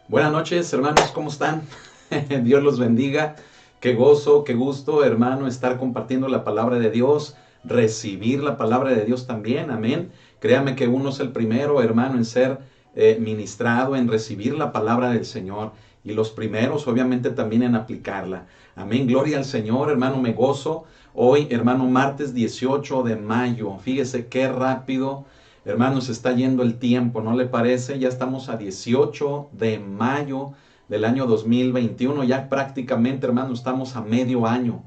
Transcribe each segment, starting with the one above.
Buenas noches, hermanos, ¿cómo están? Dios los bendiga. Qué gozo, qué gusto, hermano, estar compartiendo la palabra de Dios, recibir la palabra de Dios también, amén. Créame que uno es el primero, hermano, en ser ministrado, en recibir la palabra del Señor, y los primeros, obviamente, también en aplicarla. Amén, gloria al Señor, hermano, me gozo. Hoy, hermano, martes 18 de mayo, fíjese qué rápido. Hermanos, está yendo el tiempo, ¿no le parece? Ya estamos a 18 de mayo del año 2021, ya prácticamente, hermano, estamos a medio año,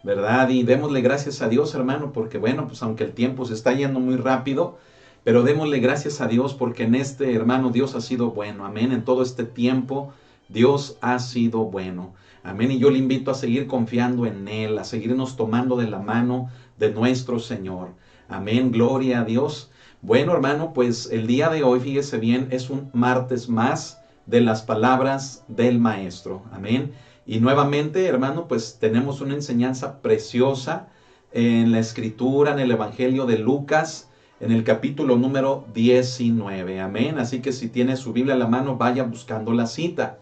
¿verdad? Y démosle gracias a Dios, hermano, porque bueno, pues aunque el tiempo se está yendo muy rápido, pero démosle gracias a Dios porque en este, hermano, Dios ha sido bueno, amén. En todo este tiempo, Dios ha sido bueno, amén. Y yo le invito a seguir confiando en Él, a seguirnos tomando de la mano de nuestro Señor, amén. Gloria a Dios. Bueno, hermano, pues el día de hoy, fíjese bien, es un martes más de las palabras del maestro. Amén. Y nuevamente, hermano, pues tenemos una enseñanza preciosa en la escritura, en el Evangelio de Lucas, en el capítulo número 19. Amén. Así que si tiene su Biblia a la mano, vaya buscando la cita.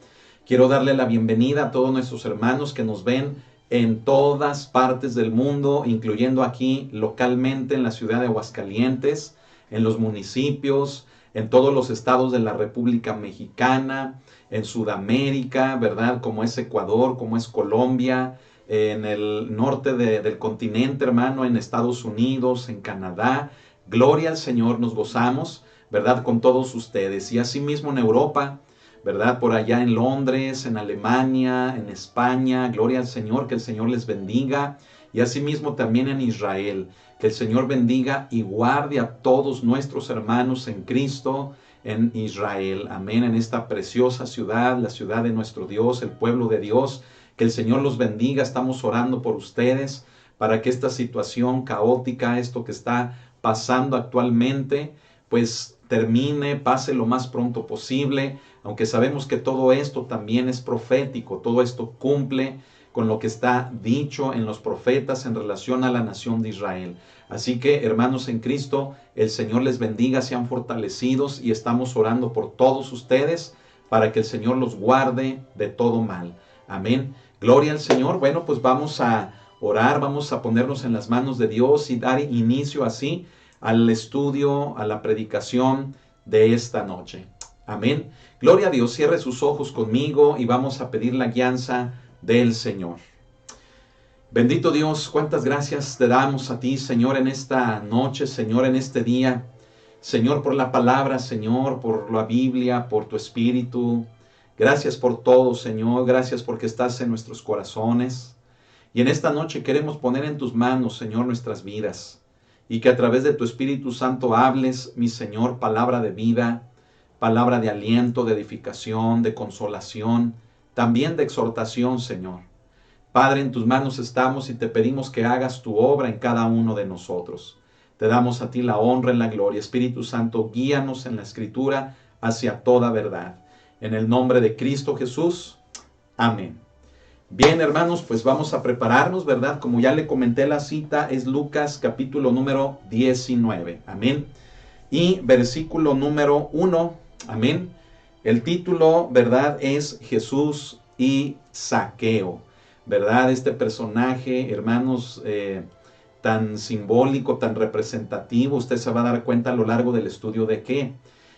Quiero darle la bienvenida a todos nuestros hermanos que nos ven en todas partes del mundo, incluyendo aquí localmente en la ciudad de Aguascalientes, en los municipios, en todos los estados de la República Mexicana, en Sudamérica, ¿verdad? Como es Ecuador, como es Colombia, en el norte del continente, hermano, en Estados Unidos, en Canadá. Gloria al Señor, nos gozamos, ¿verdad? Con todos ustedes. Y asimismo en Europa, ¿verdad? Por allá en Londres, en Alemania, en España. Gloria al Señor, que el Señor les bendiga. Y asimismo también en Israel. Que el Señor bendiga y guarde a todos nuestros hermanos en Cristo, en Israel. Amén. En esta preciosa ciudad, la ciudad de nuestro Dios, el pueblo de Dios. Que el Señor los bendiga. Estamos orando por ustedes para que esta situación caótica, esto que está pasando actualmente, pues termine, pase lo más pronto posible. Aunque sabemos que todo esto también es profético, todo esto cumple con lo que está dicho en los profetas en relación a la nación de Israel. Así que, hermanos en Cristo, el Señor les bendiga, sean fortalecidos y estamos orando por todos ustedes para que el Señor los guarde de todo mal. Amén. Gloria al Señor. Bueno, pues vamos a orar, vamos a ponernos en las manos de Dios y dar inicio así al estudio, a la predicación de esta noche. Amén. Gloria a Dios. Cierre sus ojos conmigo y vamos a pedir la guianza del Señor. Bendito Dios, cuántas gracias te damos a ti, Señor, en esta noche, Señor, en este día. Señor, por la palabra, Señor, por la Biblia, por tu Espíritu. Gracias por todo, Señor. Gracias porque estás en nuestros corazones. Y en esta noche queremos poner en tus manos, Señor, nuestras vidas. Y que a través de tu Espíritu Santo hables, mi Señor, palabra de vida, palabra de aliento, de edificación, de consolación, también de exhortación, Señor. Padre, en tus manos estamos y te pedimos que hagas tu obra en cada uno de nosotros. Te damos a ti la honra y la gloria. Espíritu Santo, guíanos en la Escritura hacia toda verdad. En el nombre de Cristo Jesús. Amén. Bien, hermanos, pues vamos a prepararnos, ¿verdad? Como ya le comenté, la cita es Lucas capítulo número 19. Amén. Y versículo número 1. Amén. El título, ¿verdad? Es Jesús y Zaqueo. ¿Verdad? Este personaje, hermanos, tan simbólico, tan representativo, usted se va a dar cuenta a lo largo del estudio de qué,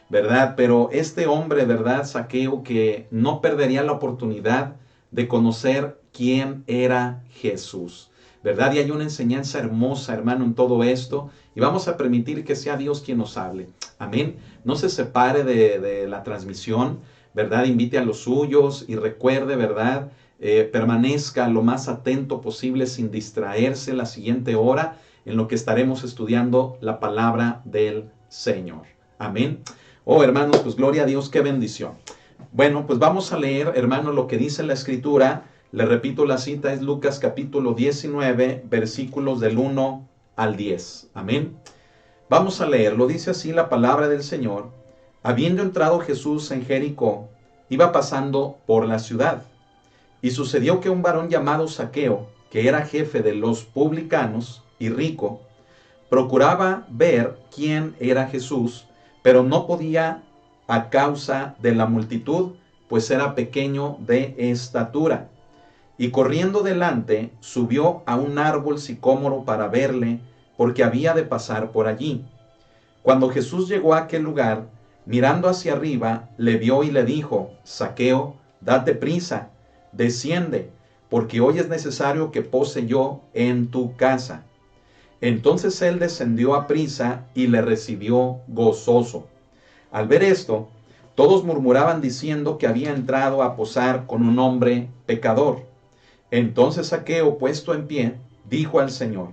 ¿verdad? Pero este hombre, ¿verdad? Zaqueo, que no perdería la oportunidad de conocer quién era Jesús, ¿verdad? Y hay una enseñanza hermosa, hermano, en todo esto, y vamos a permitir que sea Dios quien nos hable. Amén. No se separe de la transmisión, ¿verdad? Invite a los suyos y recuerde, ¿verdad? Permanezca lo más atento posible sin distraerse la siguiente hora en lo que estaremos estudiando la palabra del Señor. Amén. Oh, hermanos, pues gloria a Dios, qué bendición. Bueno, pues vamos a leer, hermanos, lo que dice la Escritura. Le repito, la cita es Lucas capítulo 19, versículos del 1 al 10. Amén. Vamos a leerlo. Dice así la palabra del Señor. Habiendo entrado Jesús en Jericó, iba pasando por la ciudad. Y sucedió que un varón llamado Zaqueo, que era jefe de los publicanos y rico, procuraba ver quién era Jesús, pero no podía a causa de la multitud, pues era pequeño de estatura. Y corriendo delante, subió a un árbol sicómoro para verle, porque había de pasar por allí. Cuando Jesús llegó a aquel lugar, mirando hacia arriba, le vio y le dijo: Zaqueo, date prisa, desciende, porque hoy es necesario que pose yo en tu casa. Entonces él descendió a prisa y le recibió gozoso. Al ver esto, todos murmuraban diciendo que había entrado a posar con un hombre pecador. Entonces Zaqueo, puesto en pie, dijo al Señor: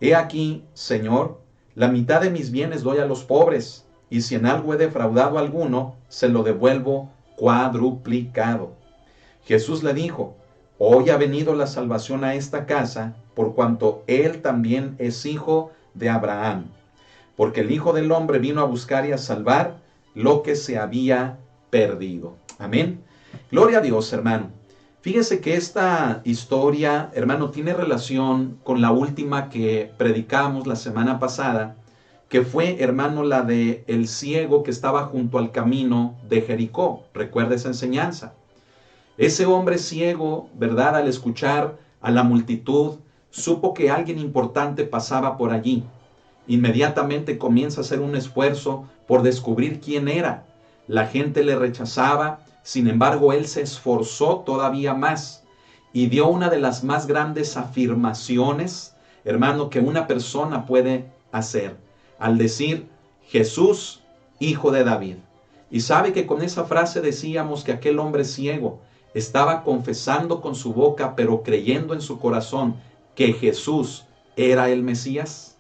He aquí, Señor, la mitad de mis bienes doy a los pobres, y si en algo he defraudado a alguno, se lo devuelvo cuadruplicado. Jesús le dijo: Hoy ha venido la salvación a esta casa, por cuanto él también es hijo de Abraham. Porque el Hijo del Hombre vino a buscar y a salvar lo que se había perdido. Amén. Gloria a Dios, hermano. Fíjese que esta historia, hermano, tiene relación con la última que predicamos la semana pasada, que fue, hermano, la de el ciego que estaba junto al camino de Jericó. Recuerda esa enseñanza. Ese hombre ciego, ¿verdad?, al escuchar a la multitud, supo que alguien importante pasaba por allí. Inmediatamente comienza a hacer un esfuerzo por descubrir quién era. La gente le rechazaba, sin embargo, él se esforzó todavía más y dio una de las más grandes afirmaciones, hermano, que una persona puede hacer, al decir: Jesús, hijo de David. Y sabe que con esa frase decíamos que aquel hombre ciego estaba confesando con su boca, pero creyendo en su corazón que Jesús era el Mesías.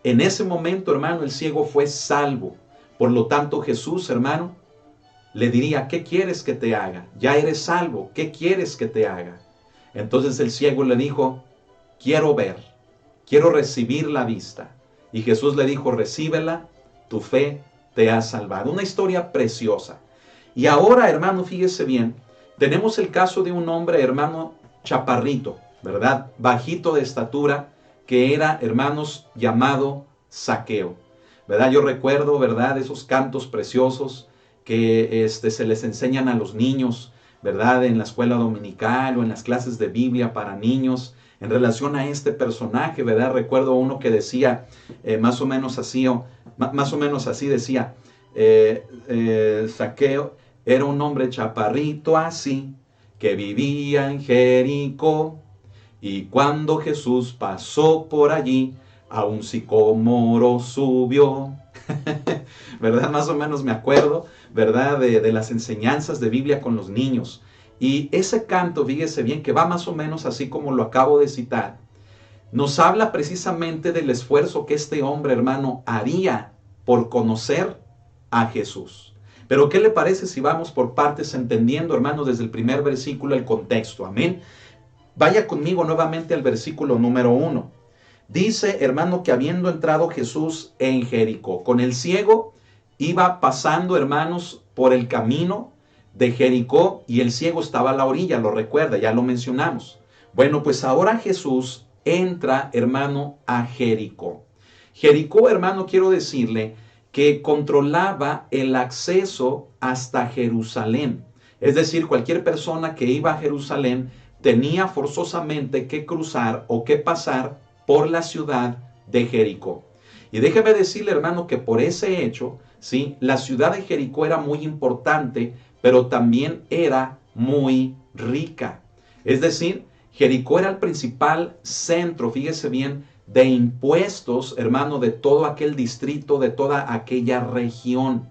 En ese momento, hermano, el ciego fue salvo. Por lo tanto, Jesús, hermano, le diría: ¿qué quieres que te haga? Ya eres salvo, ¿qué quieres que te haga? Entonces el ciego le dijo: quiero ver, quiero recibir la vista. Y Jesús le dijo: recíbela, tu fe te ha salvado. Una historia preciosa. Y ahora, hermano, fíjese bien, tenemos el caso de un hombre, hermano, chaparrito, ¿verdad? Bajito de estatura, que era, hermanos, llamado Zaqueo, ¿verdad? Yo recuerdo, ¿verdad?, esos cantos preciosos que se les enseñan a los niños, ¿verdad?, en la escuela dominical o en las clases de Biblia para niños, en relación a este personaje, ¿verdad? Recuerdo uno que decía, más o menos así decía, Zaqueo era un hombre chaparrito así, que vivía en Jericó, y cuando Jesús pasó por allí, a un sicómoro subió. ¿Verdad? Más o menos me acuerdo, ¿verdad?, de las enseñanzas de Biblia con los niños. Y ese canto, fíjese bien, que va más o menos así como lo acabo de citar, nos habla precisamente del esfuerzo que este hombre, hermano, haría por conocer a Jesús. Pero ¿qué le parece si vamos por partes, entendiendo, hermano, desde el primer versículo el contexto? Amén. Vaya conmigo nuevamente al versículo número 1. Dice, hermano, que habiendo entrado Jesús en Jericó, con el ciego iba pasando, hermanos, por el camino de Jericó, y el ciego estaba a la orilla, lo recuerda, ya lo mencionamos. Bueno, pues ahora Jesús entra, hermano, a Jericó. Jericó, hermano, quiero decirle que controlaba el acceso hasta Jerusalén. Es decir, cualquier persona que iba a Jerusalén tenía forzosamente que cruzar o que pasar por la ciudad de Jericó. Y déjeme decirle, hermano, que por ese hecho, ¿sí?, la ciudad de Jericó era muy importante, pero también era muy rica. Es decir, Jericó era el principal centro, fíjese bien, de impuestos, hermano, de todo aquel distrito, de toda aquella región.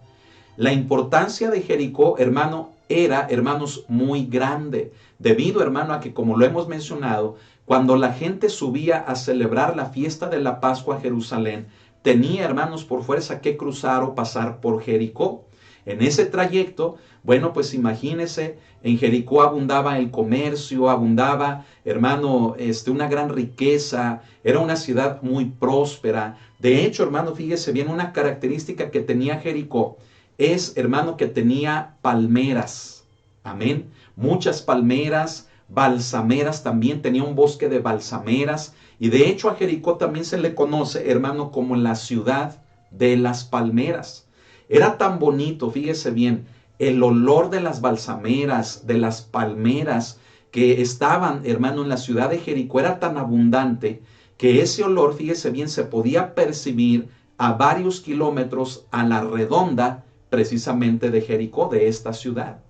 La importancia de Jericó, hermano, era, hermanos, muy grande, debido, hermano, a que, como lo hemos mencionado, cuando la gente subía a celebrar la fiesta de la Pascua a Jerusalén, tenía, hermanos, por fuerza que cruzar o pasar por Jericó. En ese trayecto, bueno, pues imagínese, en Jericó abundaba el comercio, abundaba, hermano, una gran riqueza, era una ciudad muy próspera. De hecho, hermano, fíjese bien, una característica que tenía Jericó es, hermano, que tenía palmeras. Amén. Muchas palmeras, balsameras también, tenía un bosque de balsameras. Y de hecho a Jericó también se le conoce, hermano, como la ciudad de las palmeras. Era tan bonito, fíjese bien, el olor de las balsameras, de las palmeras que estaban, hermano, en la ciudad de Jericó era tan abundante que ese olor, fíjese bien, se podía percibir a varios kilómetros a la redonda precisamente de Jericó, de esta ciudad.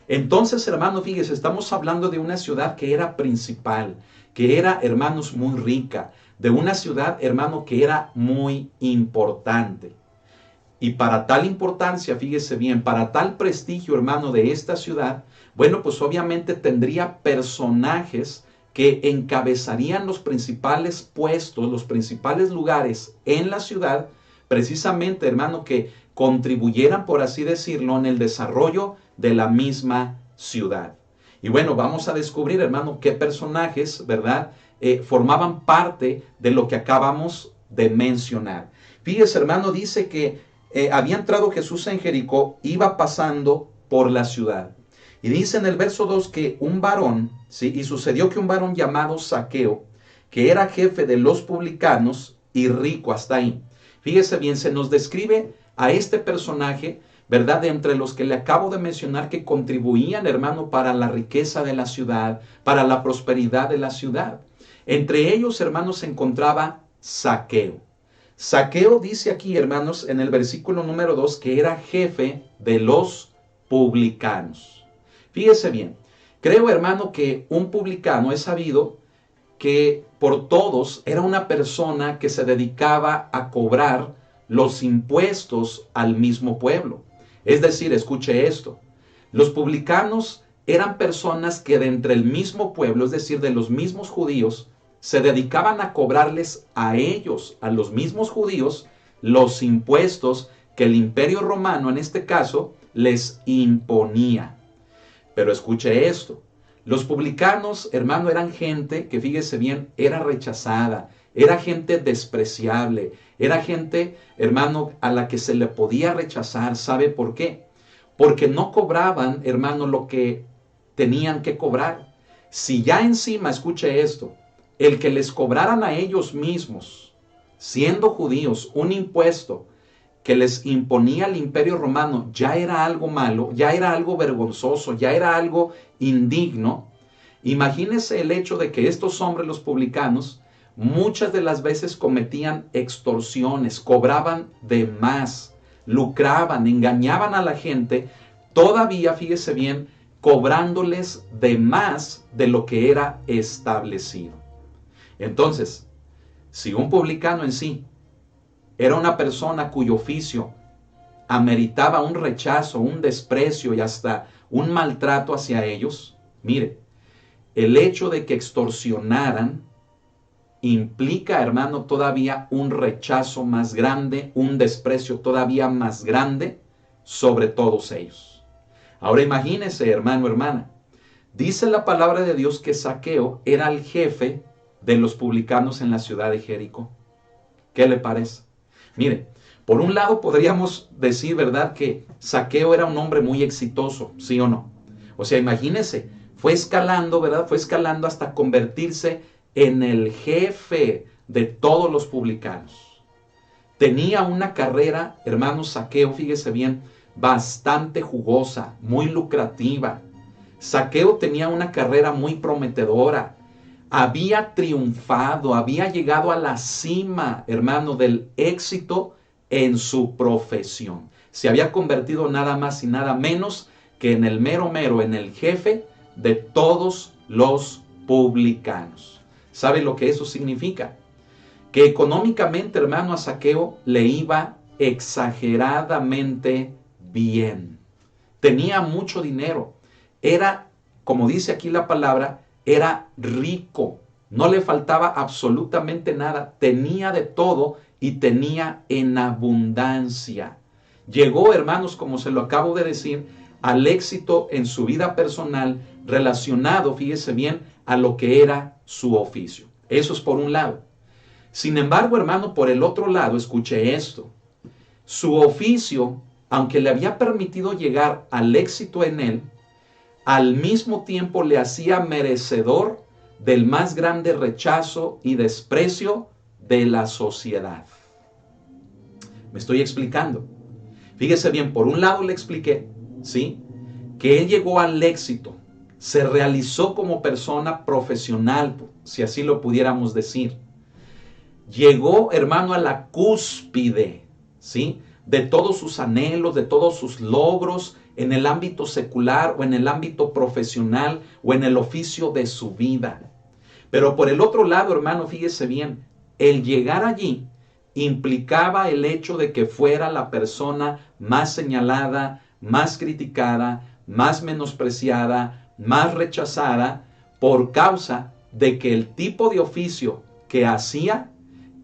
Entonces, hermano, fíjese, estamos hablando de una ciudad que era principal, que era, hermanos, muy rica, de una ciudad, hermano, que era muy importante. Y para tal importancia, fíjese bien, para tal prestigio, hermano, de esta ciudad, bueno, pues obviamente tendría personajes que encabezarían los principales puestos, los principales lugares en la ciudad, precisamente, hermano, que contribuyeran, por así decirlo, en el desarrollo de la misma ciudad. Y bueno, vamos a descubrir, hermano, qué personajes, ¿verdad?, formaban parte de lo que acabamos de mencionar. Fíjese, hermano, dice que había entrado Jesús en Jericó, iba pasando por la ciudad. Y dice en el verso 2 que un varón, ¿sí? Y sucedió que un varón llamado Zaqueo, que era jefe de los publicanos y rico, hasta ahí. Fíjese bien, se nos describe a este personaje, ¿verdad? De entre los que le acabo de mencionar que contribuían, hermano, para la riqueza de la ciudad, para la prosperidad de la ciudad. Entre ellos, hermanos, se encontraba Zaqueo. Zaqueo dice aquí, hermanos, en el versículo número 2, que era jefe de los publicanos. Fíjese bien, creo, hermano, que un publicano es sabido que por todos era una persona que se dedicaba a cobrar los impuestos al mismo pueblo. Es decir, escuche esto, los publicanos eran personas que de entre el mismo pueblo, es decir, de los mismos judíos, se dedicaban a cobrarles a ellos, a los mismos judíos, los impuestos que el Imperio Romano, en este caso, les imponía. Pero escuche esto, los publicanos, hermano, eran gente que, fíjese bien, era rechazada, era gente despreciable, era gente, hermano, a la que se le podía rechazar. ¿Sabe por qué? Porque no cobraban, hermano, lo que tenían que cobrar. Si ya encima, escuche esto, el que les cobraran a ellos mismos, siendo judíos, un impuesto que les imponía el Imperio Romano, ya era algo malo, ya era algo vergonzoso, ya era algo indigno. Imagínense el hecho de que estos hombres, los publicanos, muchas de las veces cometían extorsiones, cobraban de más, lucraban, engañaban a la gente, todavía, fíjese bien, cobrándoles de más de lo que era establecido. Entonces, si un publicano en sí era una persona cuyo oficio ameritaba un rechazo, un desprecio y hasta un maltrato hacia ellos, mire, el hecho de que extorsionaran implica, hermano, todavía un rechazo más grande, un desprecio todavía más grande sobre todos ellos. Ahora imagínese, hermano, hermana, dice la palabra de Dios que Zaqueo era el jefe de los publicanos en la ciudad de Jericó. ¿Qué le parece? Mire, por un lado podríamos decir, ¿verdad?, que Zaqueo era un hombre muy exitoso, ¿sí o no? O sea, imagínese, fue escalando, ¿verdad? Fue escalando hasta convertirse en el jefe de todos los publicanos. Tenía una carrera, hermano Zaqueo, fíjese bien, bastante jugosa, muy lucrativa. Zaqueo tenía una carrera muy prometedora. Había triunfado, había llegado a la cima, hermano, del éxito en su profesión. Se había convertido nada más y nada menos que en el mero mero, en el jefe de todos los publicanos. ¿Sabe lo que eso significa? Que económicamente, hermano, a Zaqueo le iba exageradamente bien. Tenía mucho dinero. Era, como dice aquí la palabra, era rico. No le faltaba absolutamente nada. Tenía de todo y tenía en abundancia. Llegó, hermanos, como se lo acabo de decir, al éxito en su vida personal relacionado, fíjese bien, a lo que era su oficio. Eso es por un lado. Sin embargo, hermano, por el otro lado, escuche esto. Su oficio, aunque le había permitido llegar al éxito en él, al mismo tiempo le hacía merecedor del más grande rechazo y desprecio de la sociedad. ¿Me estoy explicando? Fíjese bien, por un lado le expliqué, ¿sí? Que él llegó al éxito, se realizó como persona profesional, si así lo pudiéramos decir. Llegó, hermano, a la cúspide, ¿sí? De todos sus anhelos, de todos sus logros en el ámbito secular o en el ámbito profesional o en el oficio de su vida. Pero por el otro lado, hermano, fíjese bien, el llegar allí implicaba el hecho de que fuera la persona más señalada, más criticada, más menospreciada, más rechazada, por causa de que el tipo de oficio que hacía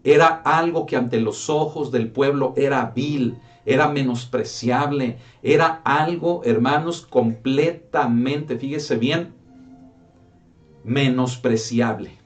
era algo que ante los ojos del pueblo era vil, era menospreciable, era algo, hermanos, completamente, fíjese bien, menospreciable.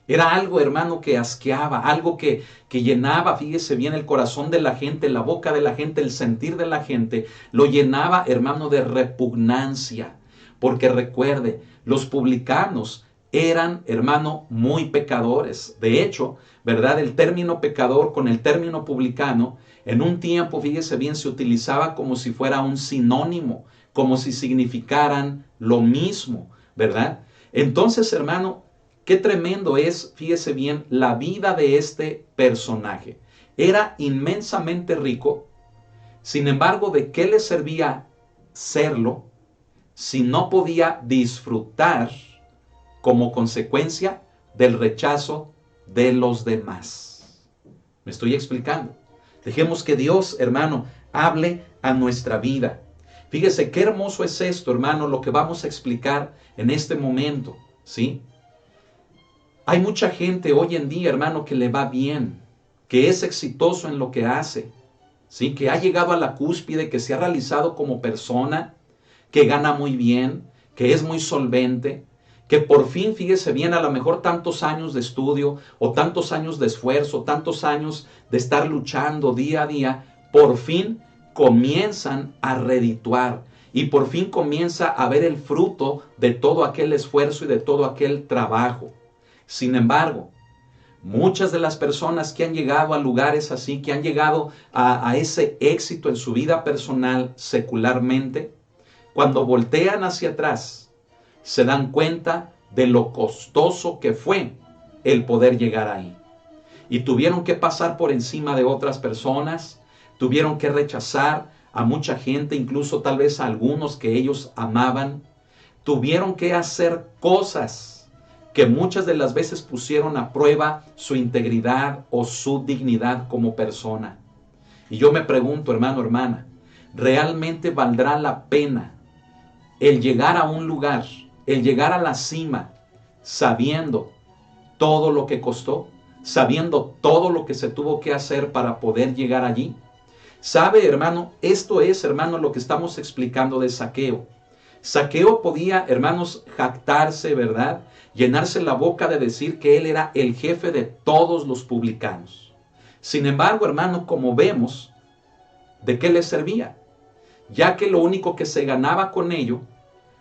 Era algo, hermano, que asqueaba, algo que llenaba, fíjese bien, el corazón de la gente, la boca de la gente, el sentir de la gente, lo llenaba, hermano, de repugnancia. Porque recuerde, los publicanos eran, hermano, muy pecadores. De hecho, ¿verdad? El término pecador con el término publicano, en un tiempo, fíjese bien, se utilizaba como si fuera un sinónimo, como si significaran lo mismo, ¿verdad? Entonces, hermano, qué tremendo es, fíjese bien, la vida de este personaje. Era inmensamente rico, sin embargo, ¿de qué le servía serlo si no podía disfrutar como consecuencia del rechazo de los demás? ¿Me estoy explicando? Dejemos que Dios, hermano, hable a nuestra vida. Fíjese qué hermoso es esto, hermano, lo que vamos a explicar en este momento, ¿sí? Hay mucha gente hoy en día, hermano, que le va bien, que es exitoso en lo que hace, ¿sí? Que ha llegado a la cúspide, que se ha realizado como persona, que gana muy bien, que es muy solvente, que por fin, fíjese bien, a lo mejor tantos años de estudio o tantos años de esfuerzo, tantos años de estar luchando día a día, por fin comienzan a redituar y por fin comienza a ver el fruto de todo aquel esfuerzo y de todo aquel trabajo. Sin embargo, muchas de las personas que han llegado a lugares así, que han llegado a ese éxito en su vida personal secularmente, cuando voltean hacia atrás, se dan cuenta de lo costoso que fue el poder llegar ahí. Y tuvieron que pasar por encima de otras personas, tuvieron que rechazar a mucha gente, incluso tal vez a algunos que ellos amaban, tuvieron que hacer cosas que muchas de las veces pusieron a prueba su integridad o su dignidad como persona. Y yo me pregunto, hermano, hermana, ¿realmente valdrá la pena el llegar a un lugar, el llegar a la cima, sabiendo todo lo que costó, sabiendo todo lo que se tuvo que hacer para poder llegar allí? ¿Sabe, hermano? Esto es, hermano, lo que estamos explicando de Zaqueo. Zaqueo podía, hermanos, jactarse, ¿verdad? Llenarse la boca de decir que él era el jefe de todos los publicanos. Sin embargo, hermano, como vemos, ¿de qué le servía? Ya que lo único que se ganaba con ello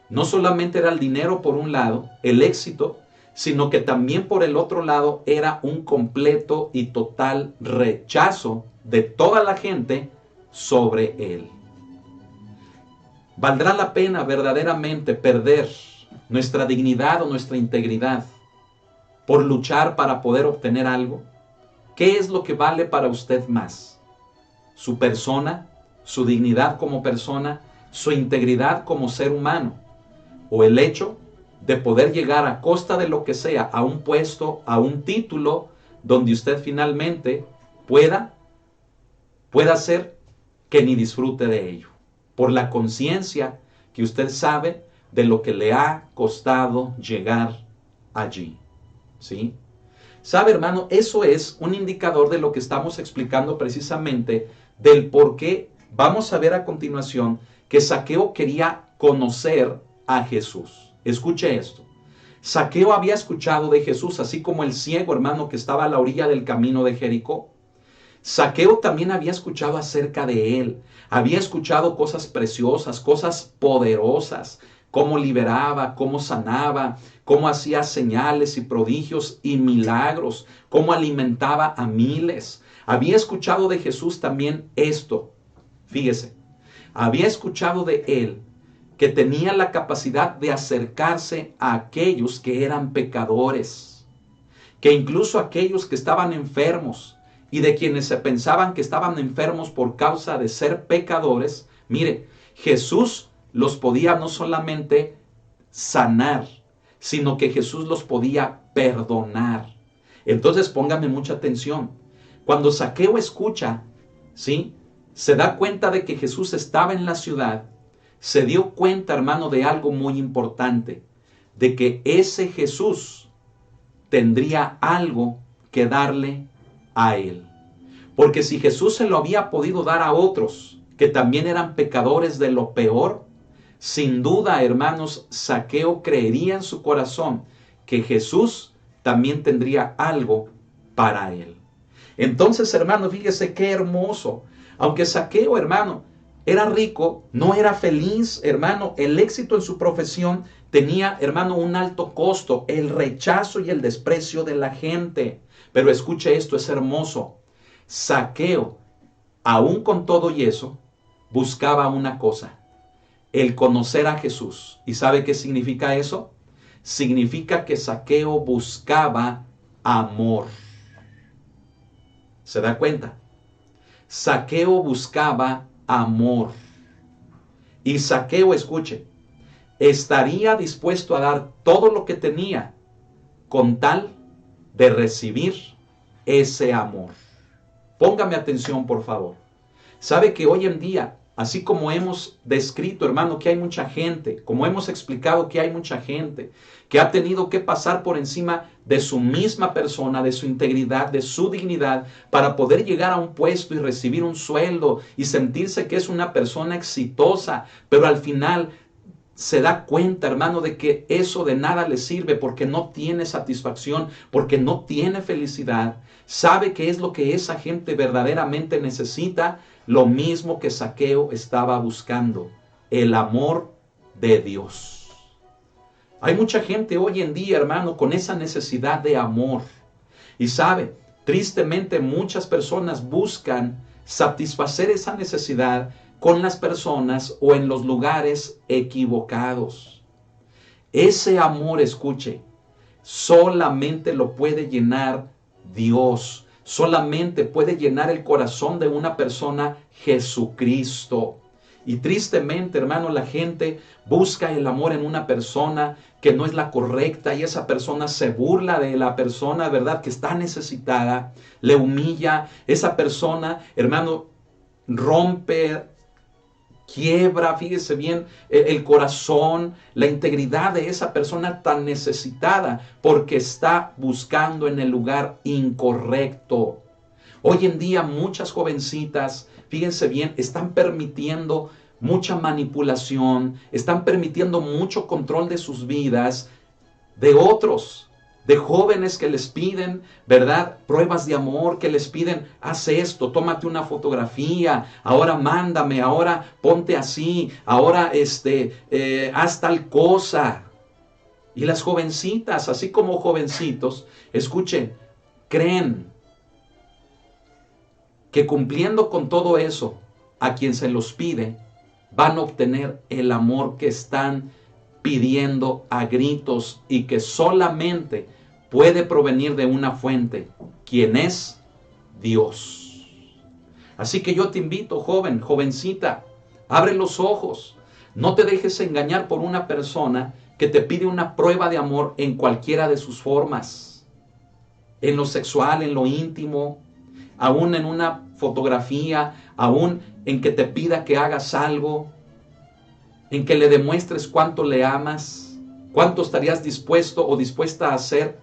no solamente era el dinero por un lado, el éxito, sino que también por el otro lado era un completo y total rechazo de toda la gente sobre él. ¿Valdrá la pena verdaderamente perder nuestra dignidad o nuestra integridad por luchar para poder obtener algo? ¿Qué es lo que vale para usted más? ¿Su persona, su dignidad como persona, su integridad como ser humano? ¿O el hecho de poder llegar a costa de lo que sea a un puesto, a un título, donde usted finalmente pueda hacer que ni disfrute de ello? Por la conciencia que usted sabe de lo que le ha costado llegar allí. ¿Sí? ¿Sabe, hermano? Eso es un indicador de lo que estamos explicando precisamente del por qué vamos a ver a continuación que Zaqueo quería conocer a Jesús. Escuche esto. Zaqueo había escuchado de Jesús, así como el ciego, hermano, que estaba a la orilla del camino de Jericó. Zaqueo también había escuchado acerca de él. Había escuchado cosas preciosas, cosas poderosas, cómo liberaba, cómo sanaba, cómo hacía señales y prodigios y milagros, cómo alimentaba a miles. Había escuchado de Jesús también esto. Fíjese, había escuchado de él que tenía la capacidad de acercarse a aquellos que eran pecadores, que incluso aquellos que estaban enfermos y de quienes se pensaban que estaban enfermos por causa de ser pecadores, mire, Jesús los podía no solamente sanar, sino que Jesús los podía perdonar. Entonces póngame mucha atención. Cuando Zaqueo escucha, ¿sí?, se da cuenta de que Jesús estaba en la ciudad, se dio cuenta, hermano, de algo muy importante, de que ese Jesús tendría algo que darle a él. Porque si Jesús se lo había podido dar a otros que también eran pecadores de lo peor, sin duda, hermanos, Zaqueo creería en su corazón que Jesús también tendría algo para él. Entonces, hermano, fíjese qué hermoso. Aunque Zaqueo, hermano, era rico, no era feliz, hermano, el éxito en su profesión tenía, hermano, un alto costo, el rechazo y el desprecio de la gente. Pero escuche esto, es hermoso. Zaqueo, aún con todo y eso, buscaba una cosa: el conocer a Jesús. ¿Y sabe qué significa eso? Significa que Zaqueo buscaba amor. ¿Se da cuenta? Zaqueo buscaba amor. Y Zaqueo, escuche, estaría dispuesto a dar todo lo que tenía con tal de recibir ese amor. Póngame atención, por favor. Sabe que hoy en día, así como hemos descrito, hermano, que hay mucha gente, como hemos explicado que hay mucha gente que ha tenido que pasar por encima de su misma persona, de su integridad, de su dignidad, para poder llegar a un puesto y recibir un sueldo y sentirse que es una persona exitosa, pero al final se da cuenta, hermano, de que eso de nada le sirve porque no tiene satisfacción, porque no tiene felicidad. Sabe qué es lo que esa gente verdaderamente necesita. Lo mismo que Zaqueo estaba buscando: el amor de Dios. Hay mucha gente hoy en día, hermano, con esa necesidad de amor. Y sabe, tristemente muchas personas buscan satisfacer esa necesidad con las personas o en los lugares equivocados. Ese amor, escuche, solamente lo puede llenar Dios. Solamente puede llenar el corazón de una persona Jesucristo. Y tristemente, hermano, la gente busca el amor en una persona que no es la correcta, y esa persona se burla de la persona, ¿verdad?, que está necesitada, le humilla. Esa persona, hermano, rompe, quiebra, fíjese bien, el corazón, la integridad de esa persona tan necesitada, porque está buscando en el lugar incorrecto. Hoy en día muchas jovencitas, fíjense bien, están permitiendo mucha manipulación, están permitiendo mucho control de sus vidas de otros, de jóvenes que les piden, ¿verdad?, pruebas de amor, que les piden: haz esto, tómate una fotografía, ahora mándame, ahora ponte así, ahora haz tal cosa. Y las jovencitas, así como jovencitos, escuchen, creen que cumpliendo con todo eso, a quien se los pide, van a obtener el amor que están pidiendo a gritos y que solamente puede provenir de una fuente, quien es Dios. Así que yo te invito, joven, jovencita, abre los ojos. No te dejes engañar por una persona que te pide una prueba de amor en cualquiera de sus formas, en lo sexual, en lo íntimo, aún en una fotografía, aún en que te pida que hagas algo, en que le demuestres cuánto le amas, cuánto estarías dispuesto o dispuesta a hacer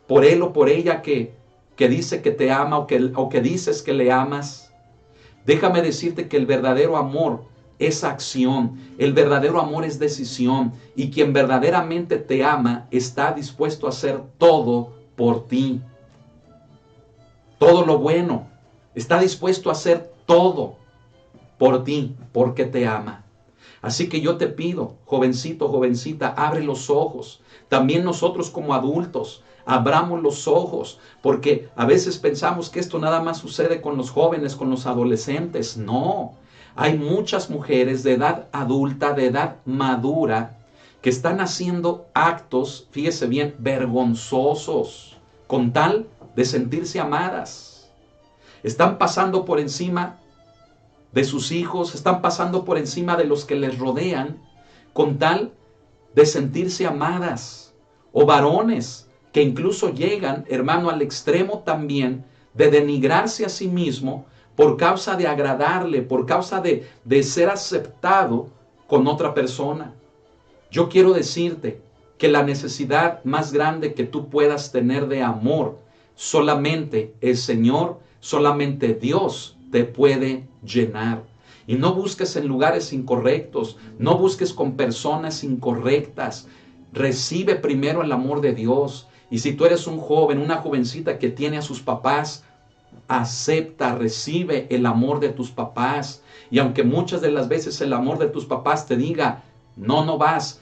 por él o por ella que dice que te ama o que dices que le amas. Déjame decirte que el verdadero amor es acción, el verdadero amor es decisión, y quien verdaderamente te ama está dispuesto a hacer todo por ti. Todo lo bueno, está dispuesto a hacer todo por ti, porque te ama. Así que yo te pido, jovencito, jovencita, abre los ojos. También nosotros como adultos, abramos los ojos, porque a veces pensamos que esto nada más sucede con los jóvenes, con los adolescentes. No, Hay muchas mujeres de edad adulta, de edad madura, que están haciendo actos, fíjese bien, vergonzosos, con tal de sentirse amadas. Están pasando por encima de sus hijos, están pasando por encima de los que les rodean, con tal de sentirse amadas. O varones que incluso llegan, hermano, al extremo también de denigrarse a sí mismo por causa de agradarle, por causa de ser aceptado con otra persona. Yo quiero decirte que la necesidad más grande que tú puedas tener de amor, solamente el Señor, solamente Dios te puede llenar. Y no busques en lugares incorrectos, no busques con personas incorrectas. Recibe primero el amor de Dios. Y si tú eres un joven, una jovencita que tiene a sus papás, acepta, recibe el amor de tus papás. Y aunque muchas de las veces el amor de tus papás te diga, no vas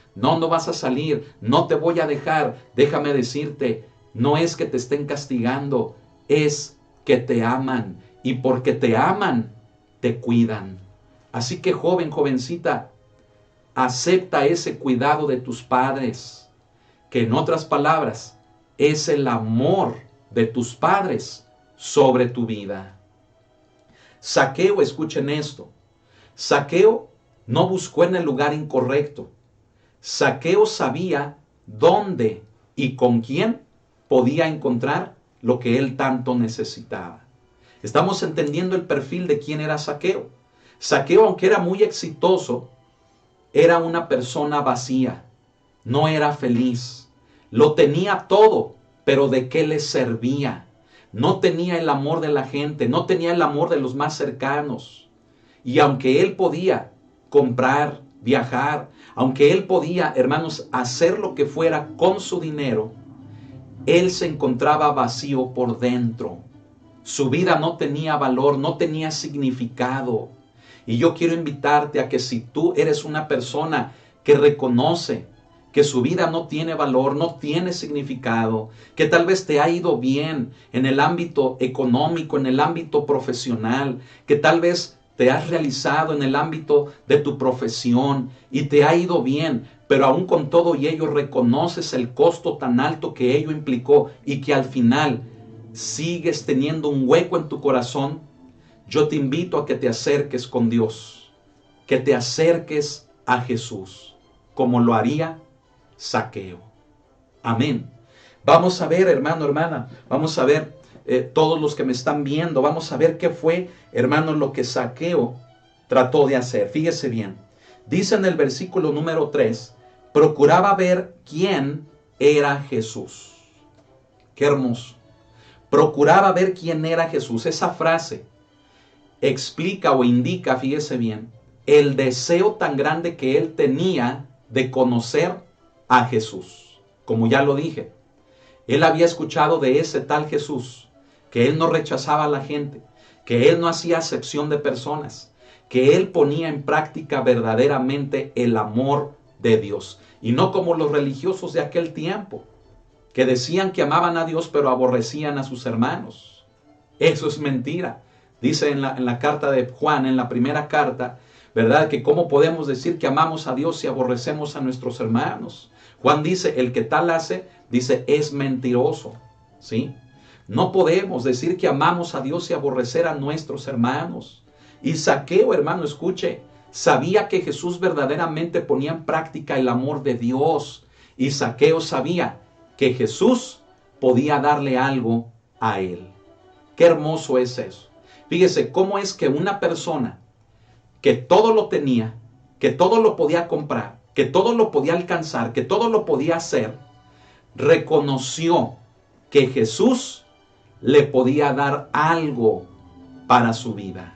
a salir, no te voy a dejar, déjame decirte, no es que te estén castigando, es que te aman. Y porque te aman, te cuidan. Así que joven, jovencita, acepta ese cuidado de tus padres, que en otras palabras, es el amor de tus padres sobre tu vida. Zaqueo, escuchen esto, Zaqueo no buscó en el lugar incorrecto. Zaqueo sabía dónde y con quién podía encontrar lo que él tanto necesitaba. Estamos entendiendo el perfil de quién era Zaqueo. Zaqueo, aunque era muy exitoso, era una persona vacía, no era feliz. Lo tenía todo, pero ¿de qué le servía? No tenía el amor de la gente, no tenía el amor de los más cercanos. Y aunque él podía comprar, viajar, aunque él podía, hermanos, hacer lo que fuera con su dinero, él se encontraba vacío por dentro. Su vida no tenía valor, no tenía significado. Y yo quiero invitarte a que si tú eres una persona que reconoce que su vida no tiene valor, no tiene significado, que tal vez te ha ido bien en el ámbito económico, en el ámbito profesional, que tal vez te has realizado en el ámbito de tu profesión y te ha ido bien, pero aún con todo y ello reconoces el costo tan alto que ello implicó y que al final sigues teniendo un hueco en tu corazón. Yo te invito a que te acerques con Dios, que te acerques a Jesús, como lo haría Zaqueo. Amén. Vamos a ver, hermano, hermana, vamos a ver todos los que me están viendo, vamos a ver qué fue, hermano, lo que Zaqueo trató de hacer. Fíjese bien, dice en el versículo número 3, procuraba ver quién era Jesús. Qué hermoso. Procuraba ver quién era Jesús. Esa frase explica o indica, fíjese bien, el deseo tan grande que él tenía de conocer a Jesús. Como ya lo dije, él había escuchado de ese tal Jesús, que él no rechazaba a la gente, que él no hacía acepción de personas, que él ponía en práctica verdaderamente el amor de Dios. Y no como los religiosos de aquel tiempo, que decían que amaban a Dios pero aborrecían a sus hermanos. Eso es mentira. Dice en la carta de Juan, en la primera carta, ¿verdad? Que cómo podemos decir que amamos a Dios si aborrecemos a nuestros hermanos. Juan dice, el que tal hace, dice, es mentiroso. ¿Sí? No podemos decir que amamos a Dios y aborrecer a nuestros hermanos. Y Zaqueo, hermano, escuche, sabía que Jesús verdaderamente ponía en práctica el amor de Dios. Y Zaqueo sabía que Jesús podía darle algo a él. Qué hermoso es eso. Fíjese cómo es que una persona que todo lo tenía, que todo lo podía comprar, que todo lo podía alcanzar, que todo lo podía hacer, reconoció que Jesús le podía dar algo para su vida.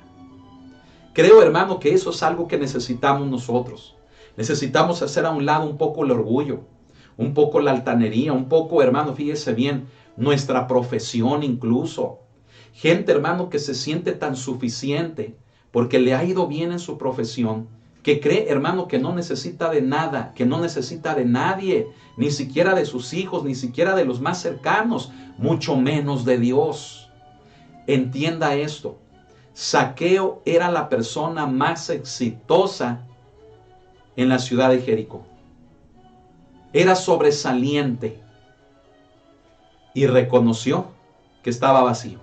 Creo, hermano, que eso es algo que necesitamos nosotros. Necesitamos hacer a un lado un poco el orgullo, un poco la altanería, un poco, hermano, fíjese bien, nuestra profesión incluso. Gente, hermano, que se siente tan suficiente porque le ha ido bien en su profesión, que cree, hermano, que no necesita de nada, que no necesita de nadie, ni siquiera de sus hijos, ni siquiera de los más cercanos, mucho menos de Dios. Entienda esto. Zaqueo era la persona más exitosa en la ciudad de Jericó. Era sobresaliente y reconoció que estaba vacío.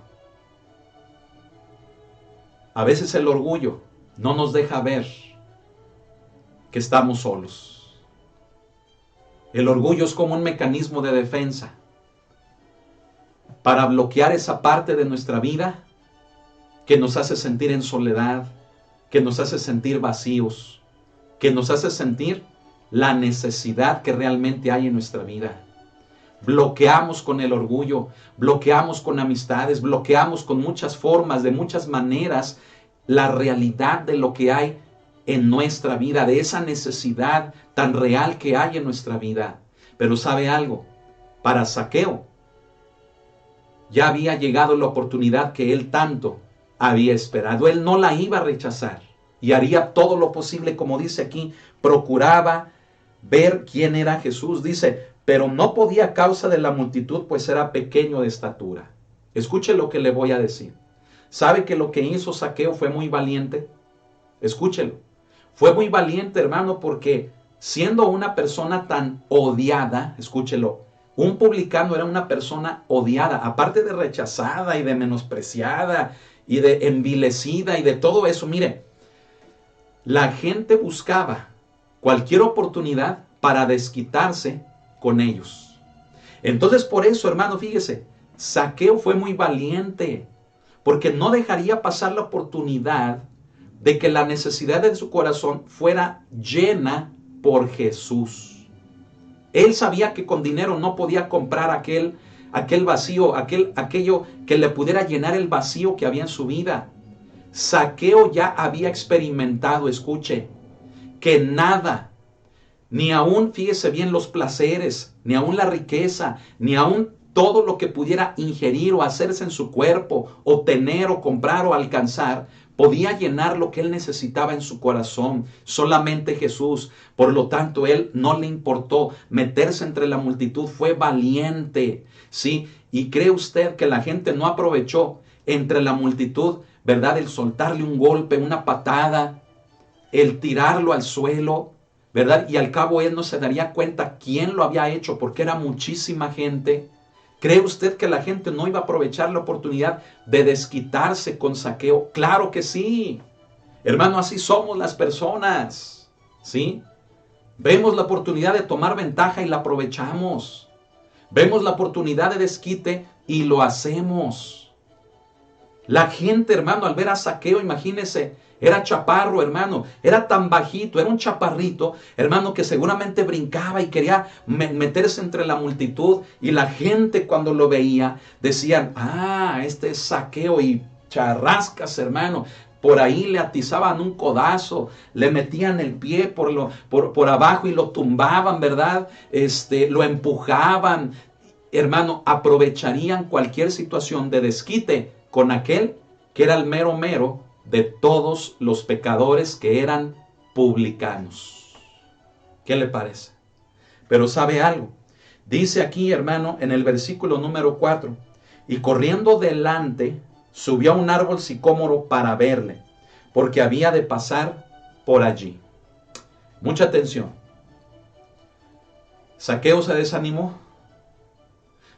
A veces el orgullo no nos deja ver que estamos solos. El orgullo es como un mecanismo de defensa para bloquear esa parte de nuestra vida que nos hace sentir en soledad, que nos hace sentir vacíos, que nos hace sentir la necesidad que realmente hay en nuestra vida. Bloqueamos con el orgullo, bloqueamos con amistades, bloqueamos con muchas formas, de muchas maneras, la realidad de lo que hay en nuestra vida, de esa necesidad tan real que hay en nuestra vida. Pero ¿sabe algo? Para Zaqueo ya había llegado la oportunidad que él tanto había esperado. Él no la iba a rechazar y haría todo lo posible, como dice aquí, procuraba ver quién era Jesús. Dice, pero no podía a causa de la multitud, pues era pequeño de estatura. Escuche lo que le voy a decir. ¿Sabe que lo que hizo Zaqueo fue muy valiente? Escúchelo. Fue muy valiente, hermano, porque siendo una persona tan odiada, escúchelo, un publicano era una persona odiada, aparte de rechazada y de menospreciada y de envilecida y de todo eso. Mire, la gente buscaba cualquier oportunidad para desquitarse con ellos. Entonces, por eso, hermano, fíjese, Zaqueo fue muy valiente, porque no dejaría pasar la oportunidad de que la necesidad de su corazón fuera llena por Jesús. Él sabía que con dinero no podía comprar aquel vacío, aquello que le pudiera llenar el vacío que había en su vida. Zaqueo ya había experimentado, escuche, que nada, ni aún, fíjese bien, los placeres, ni aún la riqueza, ni aún todo lo que pudiera ingerir o hacerse en su cuerpo, o tener o comprar o alcanzar, podía llenar lo que él necesitaba en su corazón. Solamente Jesús. Por lo tanto, él no le importó meterse entre la multitud. Fue valiente, ¿sí? Y cree usted que la gente no aprovechó entre la multitud, ¿verdad? El soltarle un golpe, una patada, el tirarlo al suelo, ¿verdad? Y al cabo él no se daría cuenta quién lo había hecho, porque era muchísima gente. ¿Cree usted que la gente no iba a aprovechar la oportunidad de desquitarse con Zaqueo? Claro que sí. Hermano, así somos las personas, ¿sí? Vemos la oportunidad de tomar ventaja y la aprovechamos. Vemos la oportunidad de desquite y lo hacemos. La gente, hermano, al ver a Zaqueo, imagínese, era chaparro, hermano, era tan bajito, era un chaparrito, hermano, que seguramente brincaba y quería meterse entre la multitud, y la gente cuando lo veía decían, este es Zaqueo, y charrascas, hermano. Por ahí le atizaban un codazo, le metían el pie por abajo y lo tumbaban, ¿verdad? Lo empujaban. Hermano, aprovecharían cualquier situación de desquite con aquel que era el mero de todos los pecadores que eran publicanos. ¿Qué le parece? Pero ¿sabe algo? Dice aquí, hermano, en el versículo número 4, y corriendo delante, subió a un árbol sicómoro para verle, porque había de pasar por allí. Mucha atención. Zaqueo se desanimó.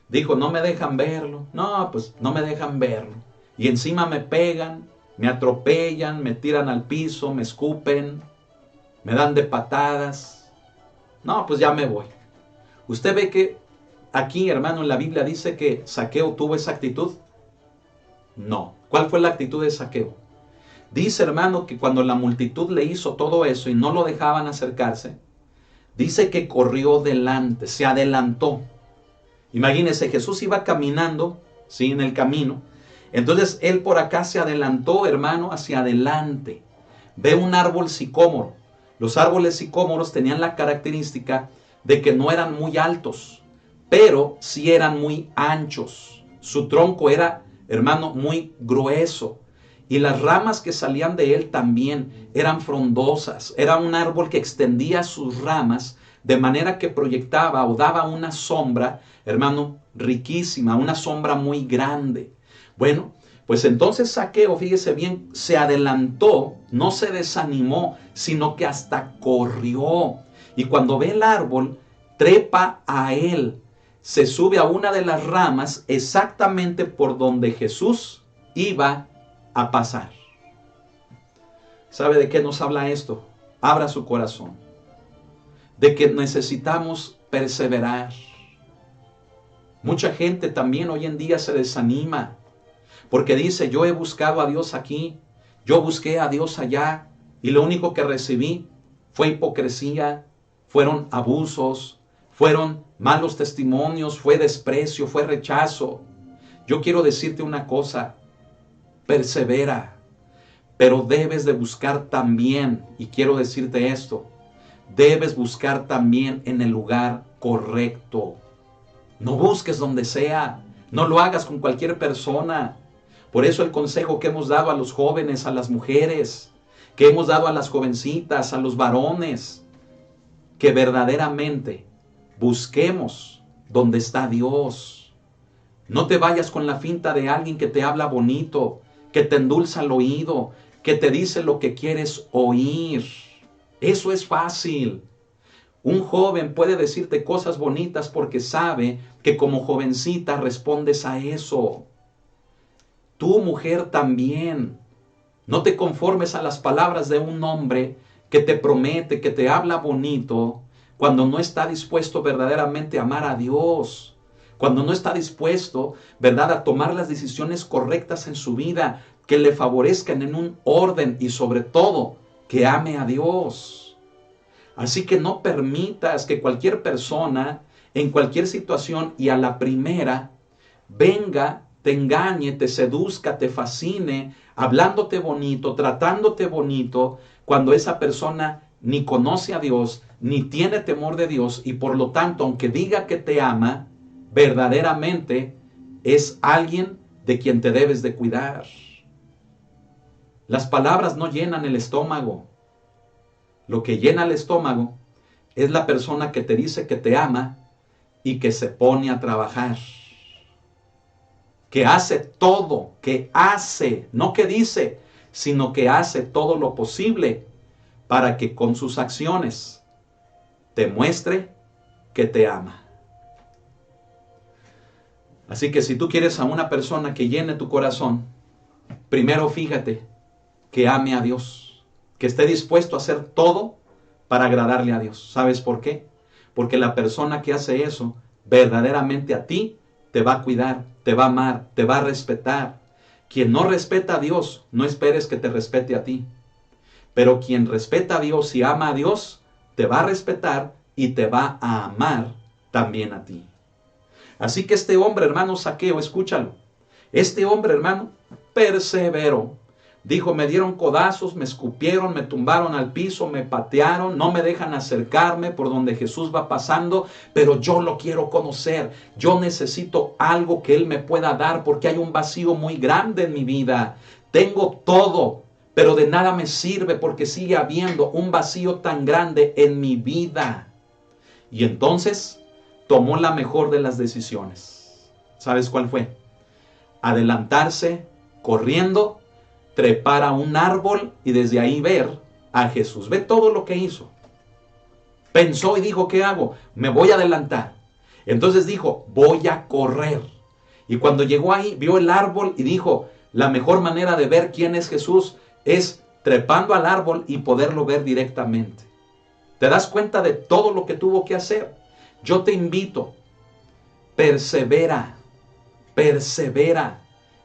Dijo, no me dejan verlo. No, pues no me dejan verlo. Y encima me pegan, me atropellan, me tiran al piso, me escupen, me dan de patadas. No, pues ya me voy. Usted ve que aquí, hermano, en la Biblia dice que Zaqueo tuvo esa actitud. No. ¿Cuál fue la actitud de Zaqueo? Dice, hermano, que cuando la multitud le hizo todo eso y no lo dejaban acercarse, dice que corrió delante, se adelantó. Imagínense, Jesús iba caminando, ¿sí? En el camino. Entonces él por acá se adelantó, hermano, hacia adelante. Ve un árbol sicómoro. Los árboles sicómoros tenían la característica de que no eran muy altos, pero sí eran muy anchos. Su tronco era, hermano, muy grueso. Y las ramas que salían de él también eran frondosas. Era un árbol que extendía sus ramas de manera que proyectaba o daba una sombra, hermano, riquísima, una sombra muy grande. Bueno, Pues entonces Zaqueo, fíjese bien, se adelantó, no se desanimó, sino que hasta corrió. Y cuando ve el árbol, trepa a él, se sube a una de las ramas exactamente por donde Jesús iba a pasar. ¿Sabe de qué nos habla esto? Abra su corazón. De que necesitamos perseverar. Mucha gente también hoy en día se desanima porque dice, yo he buscado a Dios aquí, yo busqué a Dios allá y lo único que recibí fue hipocresía, fueron abusos, fueron malos testimonios, fue desprecio, fue rechazo. Yo quiero decirte una cosa, persevera, pero debes de buscar también, y quiero decirte esto, debes buscar también en el lugar correcto. No busques donde sea, no lo hagas con cualquier persona. Por eso el consejo que hemos dado a los jóvenes, a las mujeres, que hemos dado a las jovencitas, a los varones, que verdaderamente busquemos donde está Dios. No te vayas con la finta de alguien que te habla bonito, que te endulza el oído, que te dice lo que quieres oír. Eso es fácil. Un joven puede decirte cosas bonitas porque sabe que como jovencita respondes a eso. Tú, mujer, también. No te conformes a las palabras de un hombre que te promete, que te habla bonito, cuando no está dispuesto verdaderamente a amar a Dios. Cuando no está dispuesto, ¿verdad?, a tomar las decisiones correctas en su vida, que le favorezcan en un orden y sobre todo, que ame a Dios. Así que no permitas que cualquier persona, en cualquier situación y a la primera, venga, te engañe, te seduzca, te fascine, hablándote bonito, tratándote bonito, cuando esa persona ni conoce a Dios, ni tiene temor de Dios, y por lo tanto, aunque diga que te ama, verdaderamente es alguien de quien te debes de cuidar. Las palabras no llenan el estómago. Lo que llena el estómago es la persona que te dice que te ama y que se pone a trabajar. Que hace todo, no que dice, sino que hace todo lo posible para que con sus acciones te muestre que te ama. Así que si tú quieres a una persona que llene tu corazón, primero fíjate que ame a Dios, que esté dispuesto a hacer todo para agradarle a Dios. ¿Sabes por qué? Porque la persona que hace eso, verdaderamente a ti, te va a cuidar, te va a amar, te va a respetar. Quien no respeta a Dios, no esperes que te respete a ti. Pero quien respeta a Dios y ama a Dios, te va a respetar y te va a amar también a ti. Así que este hombre, hermano Zaqueo, escúchalo. Este hombre, hermano, perseveró. Dijo, me dieron codazos, me escupieron, me tumbaron al piso, me patearon, no me dejan acercarme por donde Jesús va pasando, pero yo lo quiero conocer. Yo necesito algo que Él me pueda dar porque hay un vacío muy grande en mi vida. Tengo todo, pero de nada me sirve porque sigue habiendo un vacío tan grande en mi vida. Y entonces tomó la mejor de las decisiones. ¿Sabes cuál fue? Adelantarse corriendo, trepar a un árbol y desde ahí ver a Jesús. Ve todo lo que hizo. Pensó y dijo, ¿qué hago? Me voy a adelantar. Entonces dijo, voy a correr. Y cuando llegó ahí, vio el árbol y dijo, la mejor manera de ver quién es Jesús es trepando al árbol y poderlo ver directamente. ¿Te das cuenta de todo lo que tuvo que hacer? Yo te invito, persevera, persevera.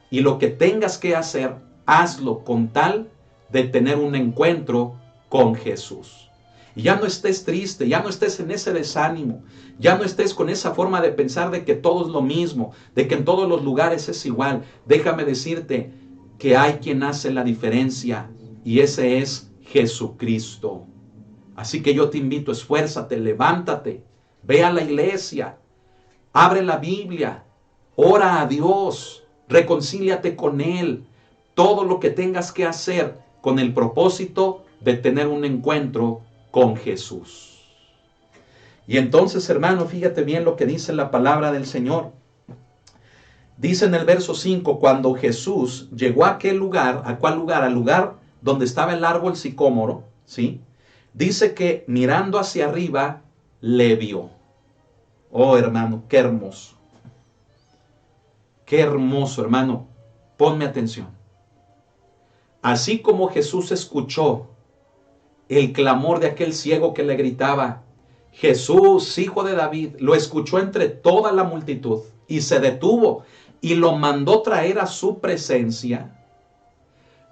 Y lo que tengas que hacer, hazlo con tal de tener un encuentro con Jesús. Y ya no estés triste, ya no estés en ese desánimo, ya no estés con esa forma de pensar de que todo es lo mismo, de que en todos los lugares es igual. Déjame decirte que hay quien hace la diferencia y ese es Jesucristo. Así que yo te invito, esfuérzate, levántate, ve a la iglesia, abre la Biblia, ora a Dios, reconcíliate con Él. Todo lo que tengas que hacer con el propósito de tener un encuentro con Jesús. Y entonces, hermano, fíjate bien lo que dice la palabra del Señor. Dice en el verso 5, cuando Jesús llegó a aquel lugar, ¿a cuál lugar? Al lugar donde estaba el árbol sicómoro, ¿sí? Dice que mirando hacia arriba, le vio. Oh, hermano, qué hermoso. Qué hermoso, hermano. Ponme atención. Así como Jesús escuchó el clamor de aquel ciego que le gritaba, Jesús, hijo de David, lo escuchó entre toda la multitud y se detuvo y lo mandó traer a su presencia.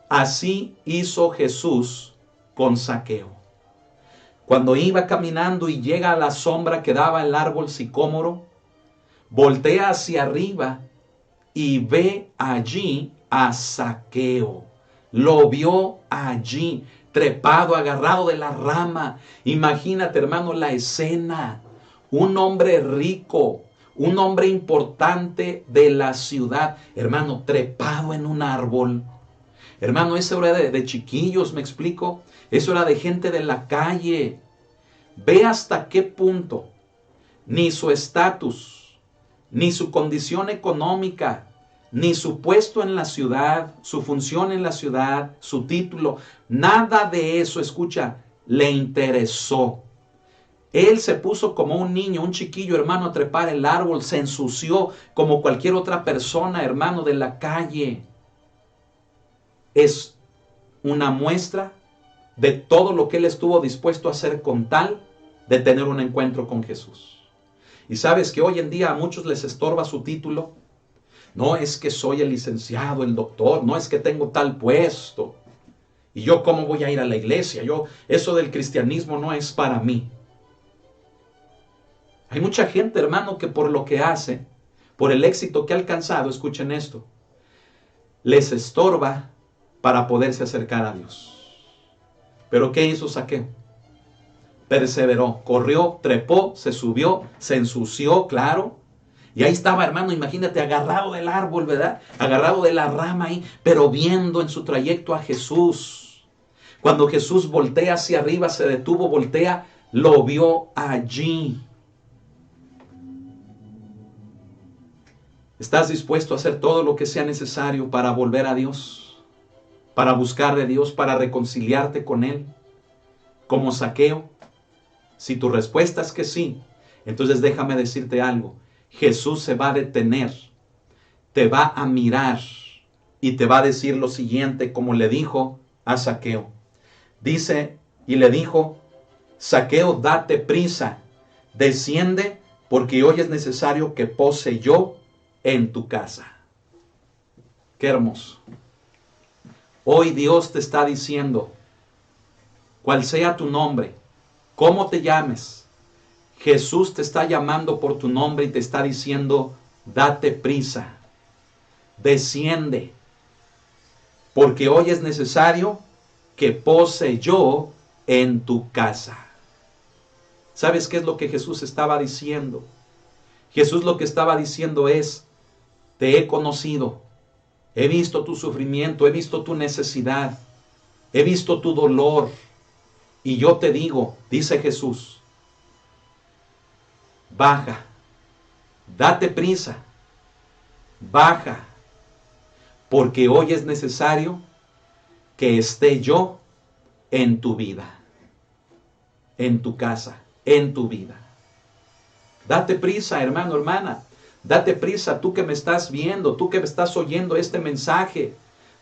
Así hizo Jesús con Zaqueo. Cuando iba caminando y llega a la sombra que daba el árbol sicómoro, voltea hacia arriba y ve allí a Zaqueo. Lo vio allí, trepado, agarrado de la rama. Imagínate, hermano, la escena. Un hombre rico, un hombre importante de la ciudad, hermano, trepado en un árbol. Hermano, eso era de chiquillos, me explico. Eso era de gente de la calle. Ve hasta qué punto ni su estatus, ni su condición económica, ni su puesto en la ciudad, su función en la ciudad, su título, nada de eso, escucha, le interesó. Él se puso como un niño, un chiquillo, hermano, a trepar el árbol, se ensució como cualquier otra persona, hermano, de la calle. Es una muestra de todo lo que él estuvo dispuesto a hacer con tal de tener un encuentro con Jesús. Y sabes que hoy en día a muchos les estorba su título. No es que soy el licenciado, el doctor, no es que tengo tal puesto. Y yo cómo voy a ir a la iglesia, eso del cristianismo no es para mí. Hay mucha gente, hermano, que por lo que hace, por el éxito que ha alcanzado, escuchen esto, les estorba para poderse acercar a Dios. Pero ¿qué hizo Zaqueo? Perseveró, corrió, trepó, se subió, se ensució, claro. Y ahí estaba, hermano, imagínate, agarrado del árbol, ¿verdad? Agarrado de la rama ahí, pero viendo en su trayecto a Jesús. Cuando Jesús voltea hacia arriba, se detuvo, voltea, lo vio allí. ¿Estás dispuesto a hacer todo lo que sea necesario para volver a Dios? Para buscar de Dios, para reconciliarte con Él, como Zaqueo. Si tu respuesta es que sí, entonces déjame decirte algo. Jesús se va a detener, te va a mirar y te va a decir lo siguiente, como le dijo a Zaqueo. Dice, y le dijo, Zaqueo, date prisa, desciende, porque hoy es necesario que pose yo en tu casa. Qué hermoso. Hoy Dios te está diciendo, cual sea tu nombre, cómo te llames, Jesús te está llamando por tu nombre y te está diciendo, date prisa, desciende, porque hoy es necesario que pose yo en tu casa. ¿Sabes qué es lo que Jesús estaba diciendo? Jesús lo que estaba diciendo es, te he conocido, he visto tu sufrimiento, he visto tu necesidad, he visto tu dolor, y yo te digo, dice Jesús, baja, date prisa, baja, porque hoy es necesario que esté yo en tu vida, en tu casa, en tu vida. Date prisa, hermano, hermana. Date prisa, tú que me estás viendo, tú que me estás oyendo este mensaje.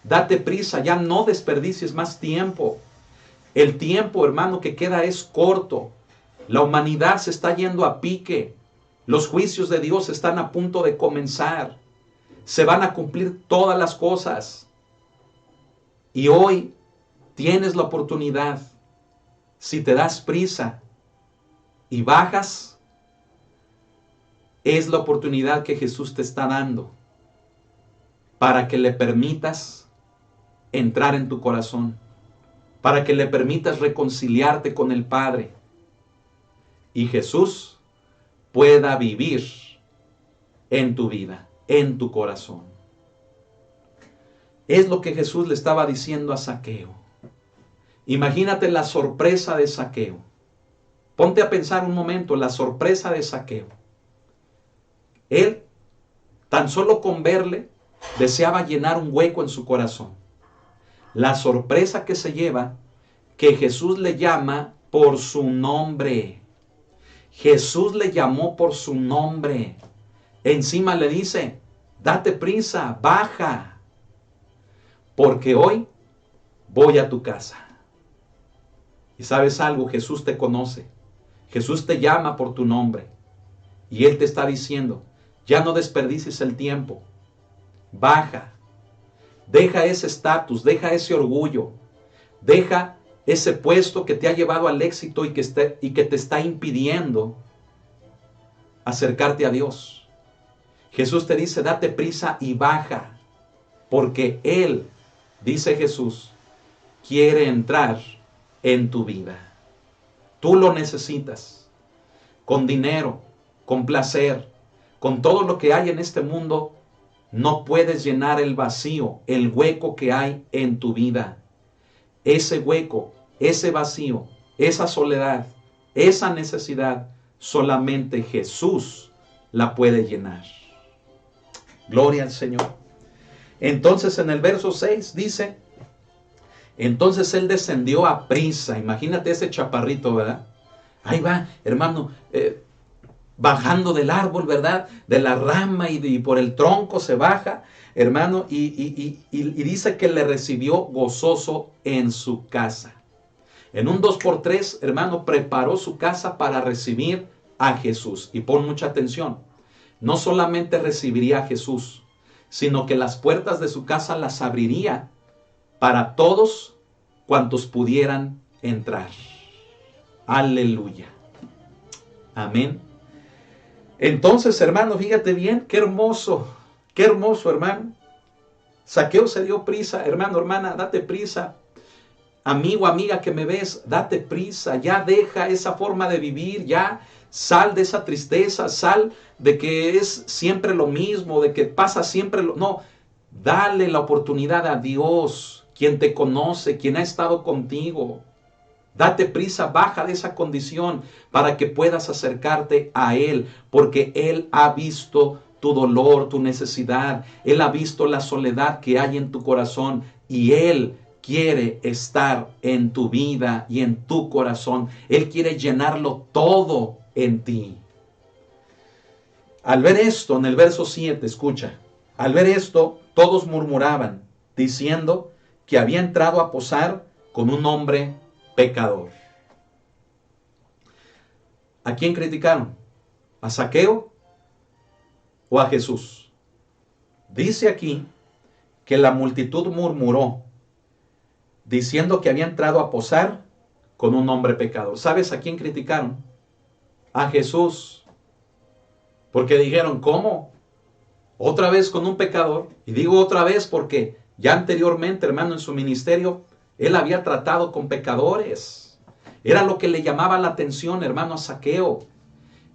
Date prisa, ya no desperdicies más tiempo. El tiempo, hermano, que queda es corto. La humanidad se está yendo a pique. Los juicios de Dios están a punto de comenzar. Se van a cumplir todas las cosas. Y hoy tienes la oportunidad, si te das prisa y bajas, es la oportunidad que Jesús te está dando para que le permitas entrar en tu corazón, para que le permitas reconciliarte con el Padre y Jesús pueda vivir en tu vida, en tu corazón. Es lo que Jesús le estaba diciendo a Zaqueo. Imagínate la sorpresa de Zaqueo. Ponte a pensar un momento la sorpresa de Zaqueo. Él Tan solo con verle, deseaba llenar un hueco en su corazón. La sorpresa que se lleva, que Jesús le llama por su nombre. Jesús le llamó por su nombre. Encima le dice, date prisa, baja, porque hoy voy a tu casa. Y sabes algo, Jesús te conoce. Jesús te llama por tu nombre. Y Él te está diciendo, ya no desperdicies el tiempo. Baja. Deja ese estatus, deja ese orgullo. Deja ese puesto que te ha llevado al éxito y que te está impidiendo acercarte a Dios. Jesús te dice, date prisa y baja. Porque Él, dice Jesús, quiere entrar en tu vida. Tú lo necesitas. Con dinero, con placer, con todo lo que hay en este mundo, no puedes llenar el vacío, el hueco que hay en tu vida. Ese hueco, ese vacío, esa soledad, esa necesidad, solamente Jesús la puede llenar. Gloria al Señor. Entonces en el verso 6 dice, entonces Él descendió a prisa. Imagínate ese chaparrito, ¿verdad? Ahí va, hermano, bajando del árbol, ¿verdad? De la rama y por el tronco se baja, hermano, y dice que le recibió gozoso en su casa. En un 2x3, hermano, preparó su casa para recibir a Jesús. Y pon mucha atención, no solamente recibiría a Jesús, sino que las puertas de su casa las abriría para todos cuantos pudieran entrar. Aleluya. Amén. Entonces, hermano, fíjate bien, qué hermoso, hermano. Zaqueo se dio prisa, hermano, hermana, date prisa. Amigo, amiga que me ves, date prisa, ya deja esa forma de vivir, ya sal de esa tristeza, sal de que es siempre lo mismo, de que pasa siempre lo... No, dale la oportunidad a Dios, quien te conoce, quien ha estado contigo. Date prisa, baja de esa condición para que puedas acercarte a Él, porque Él ha visto tu dolor, tu necesidad. Él ha visto la soledad que hay en tu corazón y Él quiere estar en tu vida y en tu corazón. Él quiere llenarlo todo en ti. Al ver esto, en el verso 7, escucha, al ver esto, todos murmuraban, diciendo que había entrado a posar con un hombre pecador. ¿A quién criticaron? ¿A Zaqueo o a Jesús? Dice aquí que la multitud murmuró, diciendo que había entrado a posar con un hombre pecador. ¿Sabes a quién criticaron? A Jesús. Porque dijeron, ¿cómo? ¿Otra vez con un pecador? Y digo otra vez porque ya anteriormente, hermano, en su ministerio, Él había tratado con pecadores. Era lo que le llamaba la atención, hermano, a Zaqueo.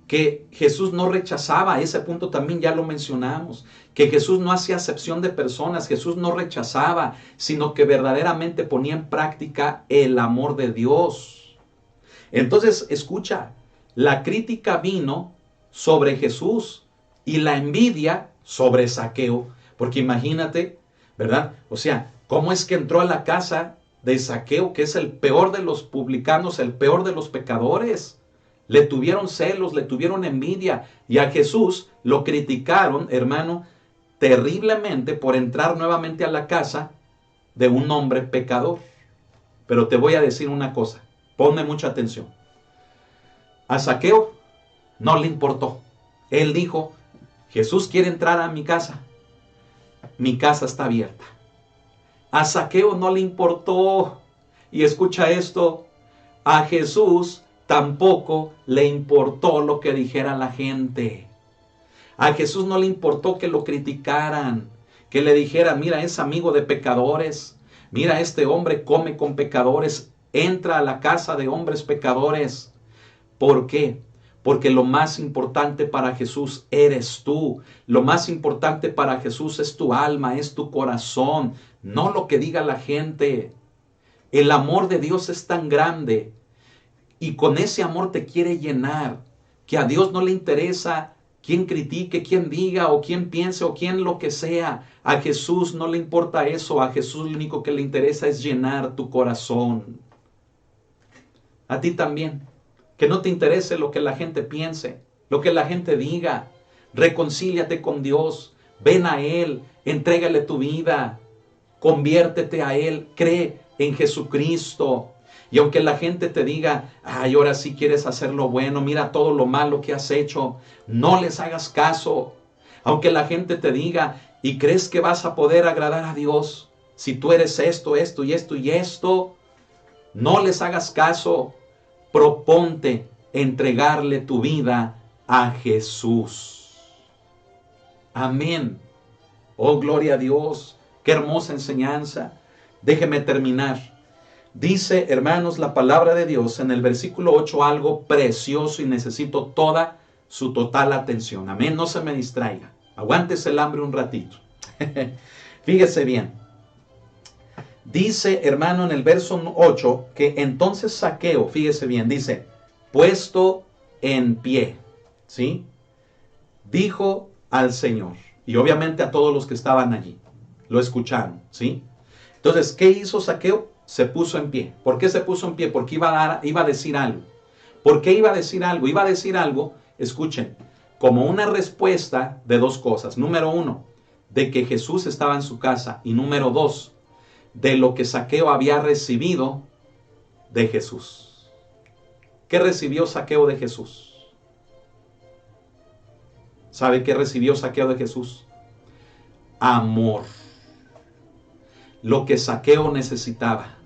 Que Jesús no rechazaba, ese punto también ya lo mencionamos. Que Jesús no hacía acepción de personas, Jesús no rechazaba, sino que verdaderamente ponía en práctica el amor de Dios. Entonces, escucha, la crítica vino sobre Jesús y la envidia sobre Zaqueo. Porque imagínate, ¿verdad? O sea, ¿cómo es que entró a la casa de Zaqueo, que es el peor de los publicanos, el peor de los pecadores? Le tuvieron celos, le tuvieron envidia y a Jesús lo criticaron, hermano, terriblemente por entrar nuevamente a la casa de un hombre pecador. Pero te voy a decir una cosa, ponme mucha atención. A Zaqueo no le importó. Él dijo, Jesús quiere entrar a mi casa está abierta. A Zaqueo no le importó. Y escucha esto, a Jesús tampoco le importó lo que dijera la gente. A Jesús no le importó que lo criticaran, que le dijeran, mira, es amigo de pecadores, mira, este hombre come con pecadores, entra a la casa de hombres pecadores. ¿Por qué? Porque lo más importante para Jesús eres tú. Lo más importante para Jesús es tu alma, es tu corazón, no lo que diga la gente. El amor de Dios es tan grande y con ese amor te quiere llenar, que a Dios no le interesa quien critique, quien diga o quien piense o quien lo que sea. A Jesús no le importa eso. A Jesús lo único que le interesa es llenar tu corazón. A ti también. Que no te interese lo que la gente piense, lo que la gente diga. Reconcíliate con Dios. Ven a Él. Entrégale tu vida. Conviértete a Él. Cree en Jesucristo. Y aunque la gente te diga, ay, ahora sí quieres hacer lo bueno, mira todo lo malo que has hecho, no les hagas caso. Aunque la gente te diga, y crees que vas a poder agradar a Dios, si tú eres esto, esto y esto y esto, no les hagas caso. Proponte entregarle tu vida a Jesús. Amén. Oh, gloria a Dios. Qué hermosa enseñanza. Déjeme terminar. Dice, hermanos, la palabra de Dios en el versículo 8 algo precioso y necesito toda su total atención. Amén, no se me distraiga. Aguántese el hambre un ratito. Fíjese bien. Dice, hermano, en el verso 8 que entonces Zaqueo, fíjese bien, dice, puesto en pie, ¿sí? Dijo al Señor, y obviamente a todos los que estaban allí, lo escucharon, ¿sí? Entonces, ¿qué hizo Zaqueo? Se puso en pie. ¿Por qué se puso en pie? Porque iba a decir algo. ¿Por qué iba a decir algo? Iba a decir algo, escuchen, como una respuesta de dos cosas. Número uno, de que Jesús estaba en su casa. Y número dos, de lo que Zaqueo había recibido de Jesús. ¿Qué recibió Zaqueo de Jesús? ¿Sabe qué recibió Zaqueo de Jesús? Amor. Lo que Zaqueo necesitaba.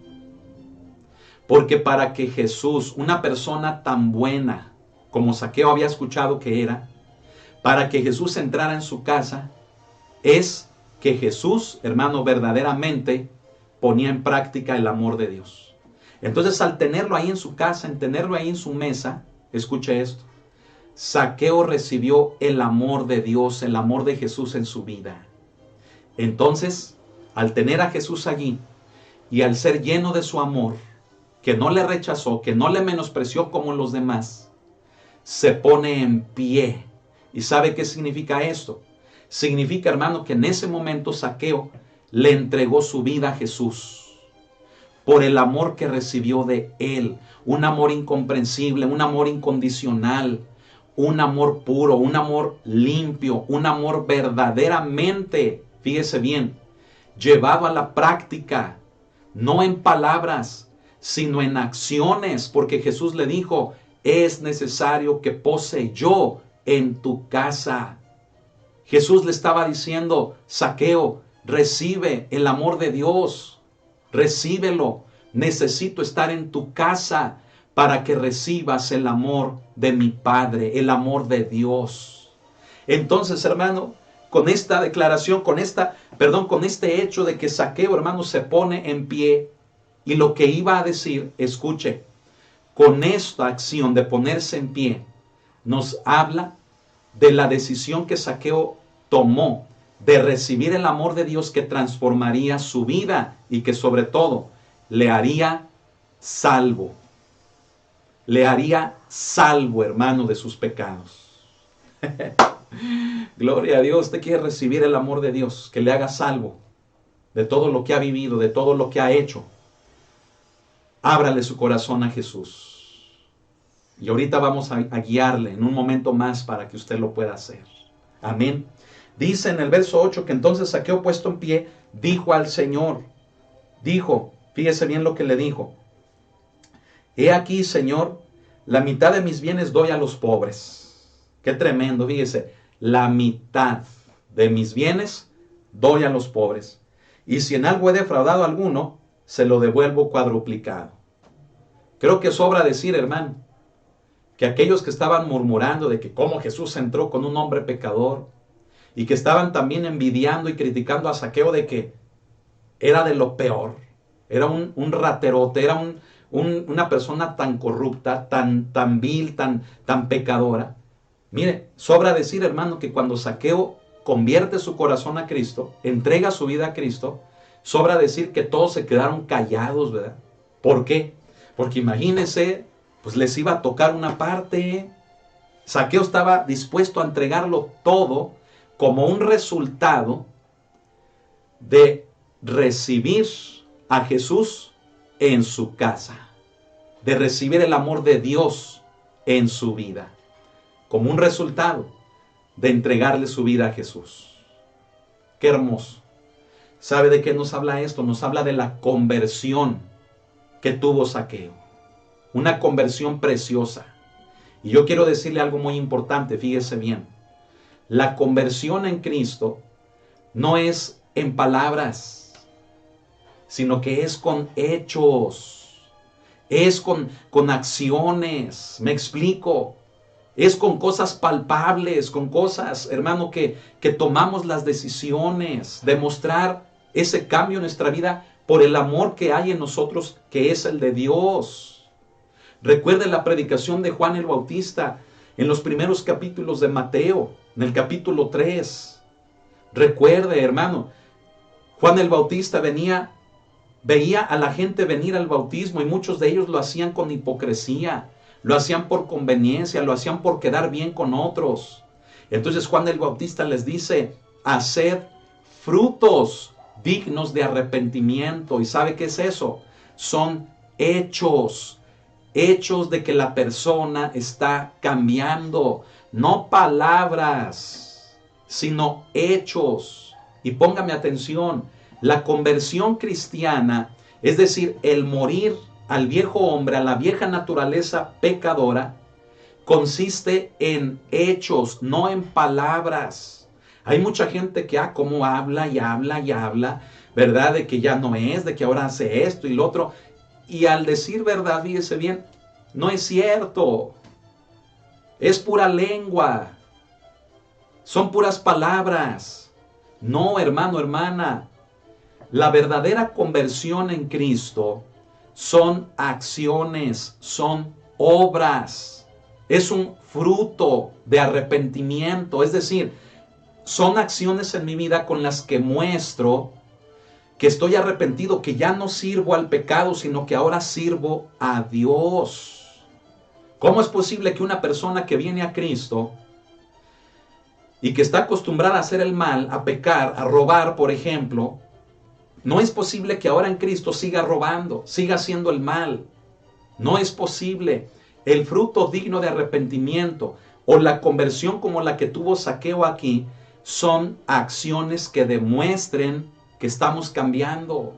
Porque para que Jesús, una persona tan buena como Zaqueo había escuchado que era, para que Jesús entrara en su casa, es que Jesús, hermano, verdaderamente ponía en práctica el amor de Dios. Entonces, al tenerlo ahí en su casa, en tenerlo ahí en su mesa, escuche esto, Zaqueo recibió el amor de Dios, el amor de Jesús en su vida. Entonces, al tener a Jesús allí y al ser lleno de su amor, que no le rechazó, que no le menospreció como los demás, se pone en pie. ¿Y sabe qué significa esto? Significa, hermano, que en ese momento Zaqueo le entregó su vida a Jesús por el amor que recibió de él. Un amor incomprensible, un amor incondicional, un amor puro, un amor limpio, un amor verdaderamente, fíjese bien, llevado a la práctica, no en palabras, sino en acciones, porque Jesús le dijo, es necesario que pose yo en tu casa. Jesús le estaba diciendo, Zaqueo, recibe el amor de Dios, recíbelo, necesito estar en tu casa para que recibas el amor de mi Padre, el amor de Dios. Entonces, hermano, con esta declaración, con este hecho de que Zaqueo, hermano, se pone en pie, y lo que iba a decir, escuche, con esta acción de ponerse en pie, nos habla de la decisión que Zaqueo tomó de recibir el amor de Dios que transformaría su vida y que sobre todo le haría salvo. Le haría salvo, hermano, de sus pecados. Gloria a Dios. Usted quiere recibir el amor de Dios, que le haga salvo de todo lo que ha vivido, de todo lo que ha hecho. Ábrale su corazón a Jesús. Y ahorita vamos a guiarle en un momento más para que usted lo pueda hacer. Amén. Dice en el verso 8 que entonces Zaqueo, puesto en pie, dijo al Señor. Dijo, fíjese bien lo que le dijo. He aquí, Señor, la mitad de mis bienes doy a los pobres. Qué tremendo, fíjese. La mitad de mis bienes doy a los pobres. Y si en algo he defraudado a alguno, se lo devuelvo cuadruplicado. Creo que sobra decir, hermano, que aquellos que estaban murmurando de que cómo Jesús entró con un hombre pecador y que estaban también envidiando y criticando a Zaqueo de que era de lo peor, era un raterote, era una persona tan corrupta, tan vil, tan pecadora. Mire, sobra decir, hermano, que cuando Zaqueo convierte su corazón a Cristo, entrega su vida a Cristo, sobra decir que todos se quedaron callados, ¿verdad? ¿Por qué? Porque imagínense, pues les iba a tocar una parte. Zaqueo estaba dispuesto a entregarlo todo como un resultado de recibir a Jesús en su casa, de recibir el amor de Dios en su vida, como un resultado de entregarle su vida a Jesús. Qué hermoso. ¿Sabe de qué nos habla esto? Nos habla de la conversión que tuvo Zaqueo. Una conversión preciosa. Y yo quiero decirle algo muy importante, fíjese bien. La conversión en Cristo no es en palabras, sino que es con hechos, es con acciones. Me explico. Es con cosas palpables, con cosas, hermano, que tomamos las decisiones de mostrar ese cambio en nuestra vida por el amor que hay en nosotros, que es el de Dios. Recuerde la predicación de Juan el Bautista en los primeros capítulos de Mateo, en el capítulo 3. Recuerde, hermano, Juan el Bautista veía a la gente venir al bautismo y muchos de ellos lo hacían con hipocresía. Lo hacían por conveniencia, lo hacían por quedar bien con otros. Entonces Juan el Bautista les dice, haced frutos dignos de arrepentimiento. ¿Y sabe qué es eso? Son hechos, hechos de que la persona está cambiando. No palabras, sino hechos. Y póngame atención, la conversión cristiana, es decir, el morir al viejo hombre, a la vieja naturaleza pecadora, consiste en hechos, no en palabras. Hay mucha gente que, como habla y habla y habla, ¿verdad? De que ya no es, de que ahora hace esto y lo otro. Y al decir verdad, fíjese bien, no es cierto. Es pura lengua. Son puras palabras. No, hermano, hermana. La verdadera conversión en Cristo son acciones, son obras, es un fruto de arrepentimiento, es decir, son acciones en mi vida con las que muestro que estoy arrepentido, que ya no sirvo al pecado, sino que ahora sirvo a Dios. ¿Cómo es posible que una persona que viene a Cristo y que está acostumbrada a hacer el mal, a pecar, a robar, por ejemplo, no es posible que ahora en Cristo siga robando, siga haciendo el mal? No es posible. El fruto digno de arrepentimiento o la conversión como la que tuvo Zaqueo aquí son acciones que demuestren que estamos cambiando,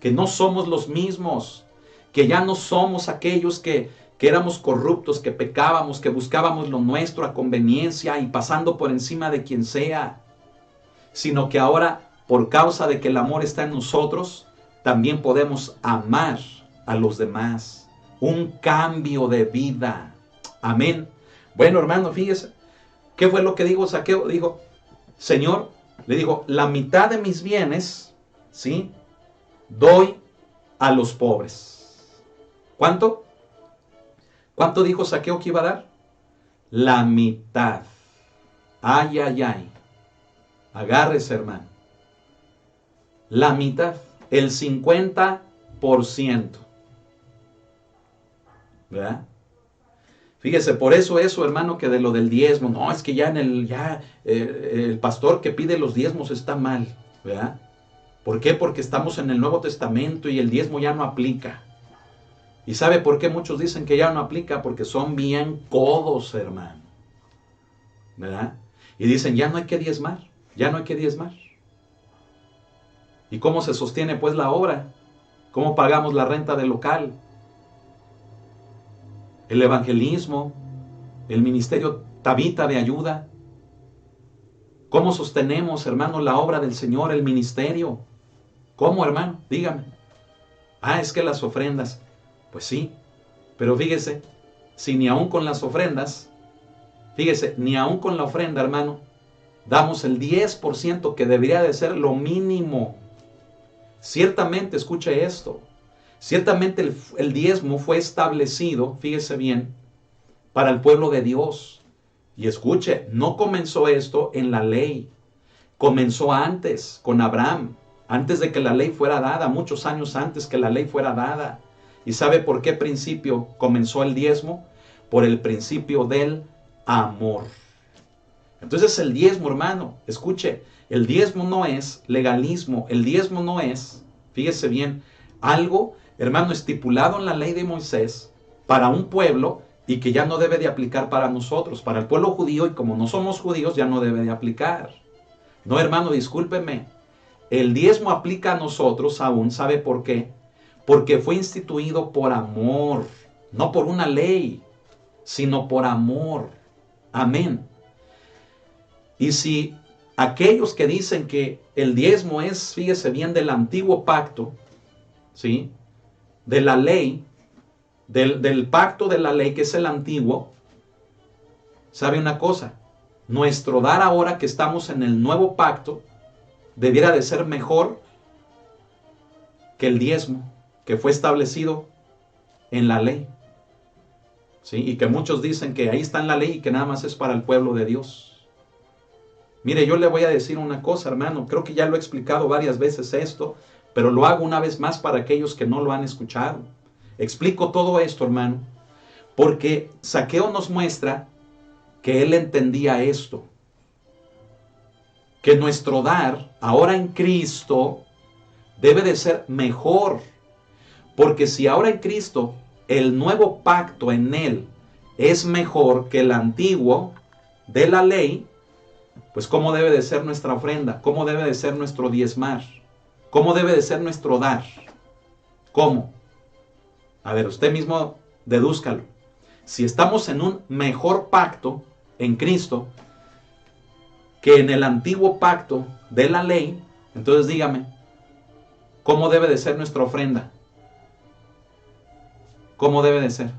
que no somos los mismos, que ya no somos aquellos que éramos corruptos, que pecábamos, que buscábamos lo nuestro a conveniencia y pasando por encima de quien sea, sino que ahora, por causa de que el amor está en nosotros, también podemos amar a los demás. Un cambio de vida. Amén. Bueno, hermano, fíjese. ¿Qué fue lo que dijo Zaqueo? Dijo, Señor, le dijo, la mitad de mis bienes, ¿sí?, doy a los pobres. ¿Cuánto? ¿Cuánto dijo Zaqueo que iba a dar? La mitad. Ay, ay, ay. Agárrese, hermano. La mitad, el 50%. ¿Verdad? Fíjese, por eso, hermano, que de lo del diezmo, no, es que ya el pastor que pide los diezmos está mal, ¿verdad? ¿Por qué? Porque estamos en el Nuevo Testamento y el diezmo ya no aplica. ¿Y sabe por qué muchos dicen que ya no aplica? Porque son bien codos, hermano, ¿verdad? Y dicen, ya no hay que diezmar, ya no hay que diezmar. ¿Y cómo se sostiene pues la obra? ¿Cómo pagamos la renta del local? El evangelismo, el ministerio Tabita de ayuda. ¿Cómo sostenemos, hermano, la obra del Señor, el ministerio? ¿Cómo, hermano? Dígame. Es que las ofrendas. Pues sí, pero fíjese, si ni aún con las ofrendas, fíjese, ni aún con la ofrenda, hermano, damos el 10% que debería de ser lo mínimo. Ciertamente, escuche esto, ciertamente el diezmo fue establecido, fíjese bien, para el pueblo de Dios. Y escuche, no comenzó esto en la ley, comenzó antes, con Abraham, antes de que la ley fuera dada, muchos años antes que la ley fuera dada. ¿Y sabe por qué principio comenzó el diezmo? Por el principio del amor. Entonces el diezmo, hermano, escuche, el diezmo no es legalismo, el diezmo no es, fíjese bien, algo, hermano, estipulado en la ley de Moisés para un pueblo y que ya no debe de aplicar para nosotros, para el pueblo judío, y como no somos judíos ya no debe de aplicar. No, hermano, discúlpeme, el diezmo aplica a nosotros aún, ¿sabe por qué? Porque fue instituido por amor, no por una ley, sino por amor. Amén. Y si aquellos que dicen que el diezmo es, fíjese bien, del antiguo pacto, ¿sí? De la ley, del pacto de la ley que es el antiguo, ¿sabe una cosa? Nuestro dar ahora que estamos en el nuevo pacto debiera de ser mejor que el diezmo que fue establecido en la ley. ¿Sí? Y que muchos dicen que ahí está en la ley y que nada más es para el pueblo de Dios. Mire, yo le voy a decir una cosa, hermano. Creo que ya lo he explicado varias veces esto, pero lo hago una vez más para aquellos que no lo han escuchado. Explico todo esto, hermano, porque Zaqueo nos muestra que él entendía esto. Que nuestro dar ahora en Cristo debe de ser mejor. Porque si ahora en Cristo el nuevo pacto en él es mejor que el antiguo de la ley, pues ¿cómo debe de ser nuestra ofrenda? ¿Cómo debe de ser nuestro diezmar? ¿Cómo debe de ser nuestro dar? ¿Cómo? A ver, usted mismo dedúzcalo. Si estamos en un mejor pacto en Cristo que en el antiguo pacto de la ley, entonces dígame, ¿cómo debe de ser nuestra ofrenda? ¿Cómo debe de ser?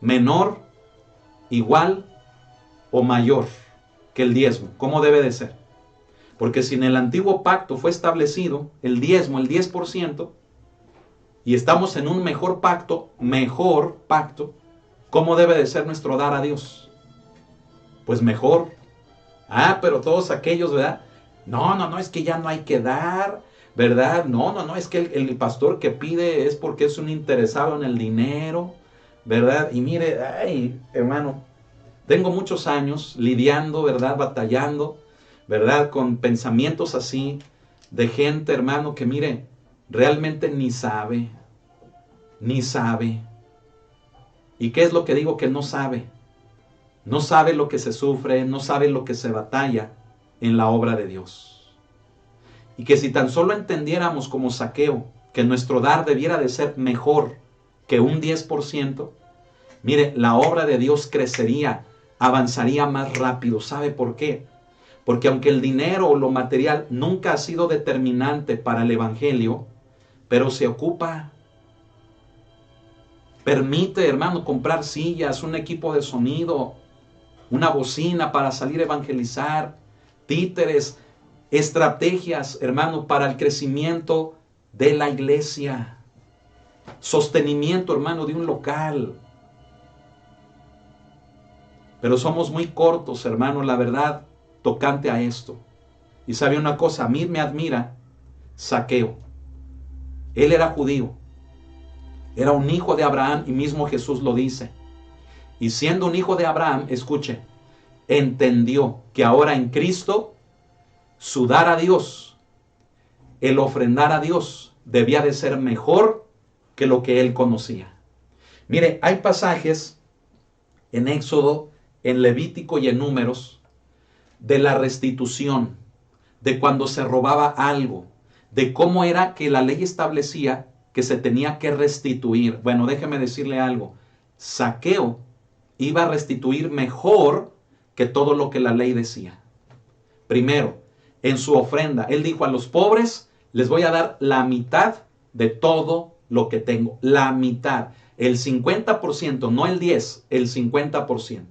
¿Menor, igual o mayor que el diezmo? ¿Cómo debe de ser? Porque si en el antiguo pacto fue establecido el diezmo, el 10%, y estamos en un mejor pacto, ¿cómo debe de ser nuestro dar a Dios? Pues mejor. Ah, pero todos aquellos, ¿verdad? No, es que ya no hay que dar, ¿verdad? No, es que el pastor que pide es porque es un interesado en el dinero, ¿verdad? Y mire, ay, hermano, tengo muchos años lidiando, ¿verdad? Batallando, ¿verdad? Con pensamientos así de gente, hermano, que mire, realmente ni sabe. ¿Y qué es lo que digo que no sabe? No sabe lo que se sufre, no sabe lo que se batalla en la obra de Dios. Y que si tan solo entendiéramos como Zaqueo que nuestro dar debiera de ser mejor que un 10%, mire, la obra de Dios crecería, avanzaría más rápido. ¿Sabe por qué? Porque aunque el dinero o lo material nunca ha sido determinante para el evangelio, pero se ocupa. Permite, hermano, comprar sillas, un equipo de sonido, una bocina para salir a evangelizar, títeres, estrategias, hermano, para el crecimiento de la iglesia, sostenimiento, hermano, de un local. Pero somos muy cortos, hermano, la verdad, tocante a esto. Y sabe una cosa, a mí me admira Zaqueo. Él era judío, era un hijo de Abraham y mismo Jesús lo dice. Y siendo un hijo de Abraham, escuche, entendió que ahora en Cristo su dar a Dios, el ofrendar a Dios, debía de ser mejor que lo que él conocía. Mire, hay pasajes en Éxodo, en Levítico y en Números de la restitución, de cuando se robaba algo, de cómo era que la ley establecía que se tenía que restituir. Bueno, déjeme decirle algo. Zaqueo iba a restituir mejor que todo lo que la ley decía. Primero, en su ofrenda, él dijo a los pobres, les voy a dar la mitad de todo lo que tengo. La mitad. El 50%, no el 10%, el 50%.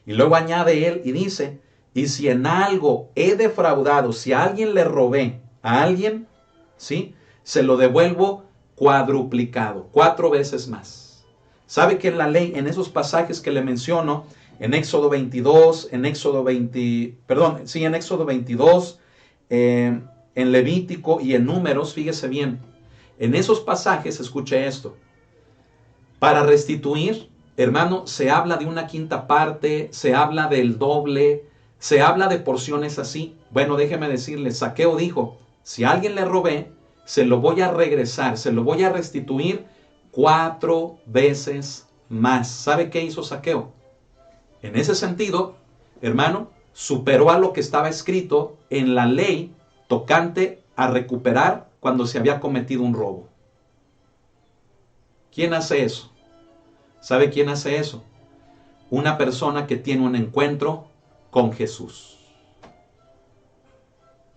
Y luego añade él y dice, y si en algo he defraudado, si a alguien le robé, a alguien, ¿sí? Se lo devuelvo cuadruplicado, 4 veces más. ¿Sabe que en la ley, en esos pasajes que le menciono, en Éxodo 22, en Éxodo 22, en Levítico y en Números, fíjese bien, en esos pasajes, escuche esto, para restituir hermano, se habla de una quinta parte, se habla del doble, se habla de porciones así. Bueno, déjeme decirle, Zaqueo dijo, si a alguien le robé, se lo voy a regresar, se lo voy a restituir 4 veces más. ¿Sabe qué hizo Zaqueo? En ese sentido, hermano, superó a lo que estaba escrito en la ley tocante a recuperar cuando se había cometido un robo. ¿Quién hace eso? ¿Sabe quién hace eso? Una persona que tiene un encuentro con Jesús.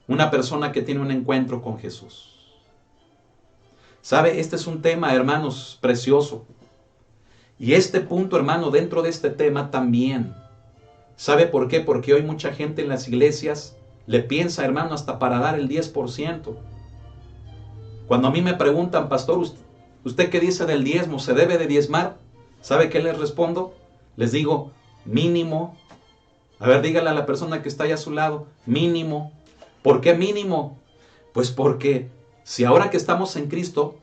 Una persona que tiene un encuentro con Jesús. ¿Sabe? Este es un tema, hermanos, precioso. Y este punto, hermano, dentro de este tema también. ¿Sabe por qué? Porque hoy mucha gente en las iglesias le piensa, hermano, hasta para dar el 10%. Cuando a mí me preguntan, pastor, ¿usted qué dice del diezmo? ¿Se debe de diezmar? ¿Sabe qué les respondo? Les digo, mínimo. A ver, dígale a la persona que está ahí a su lado, mínimo. ¿Por qué mínimo? Pues porque si ahora que estamos en Cristo,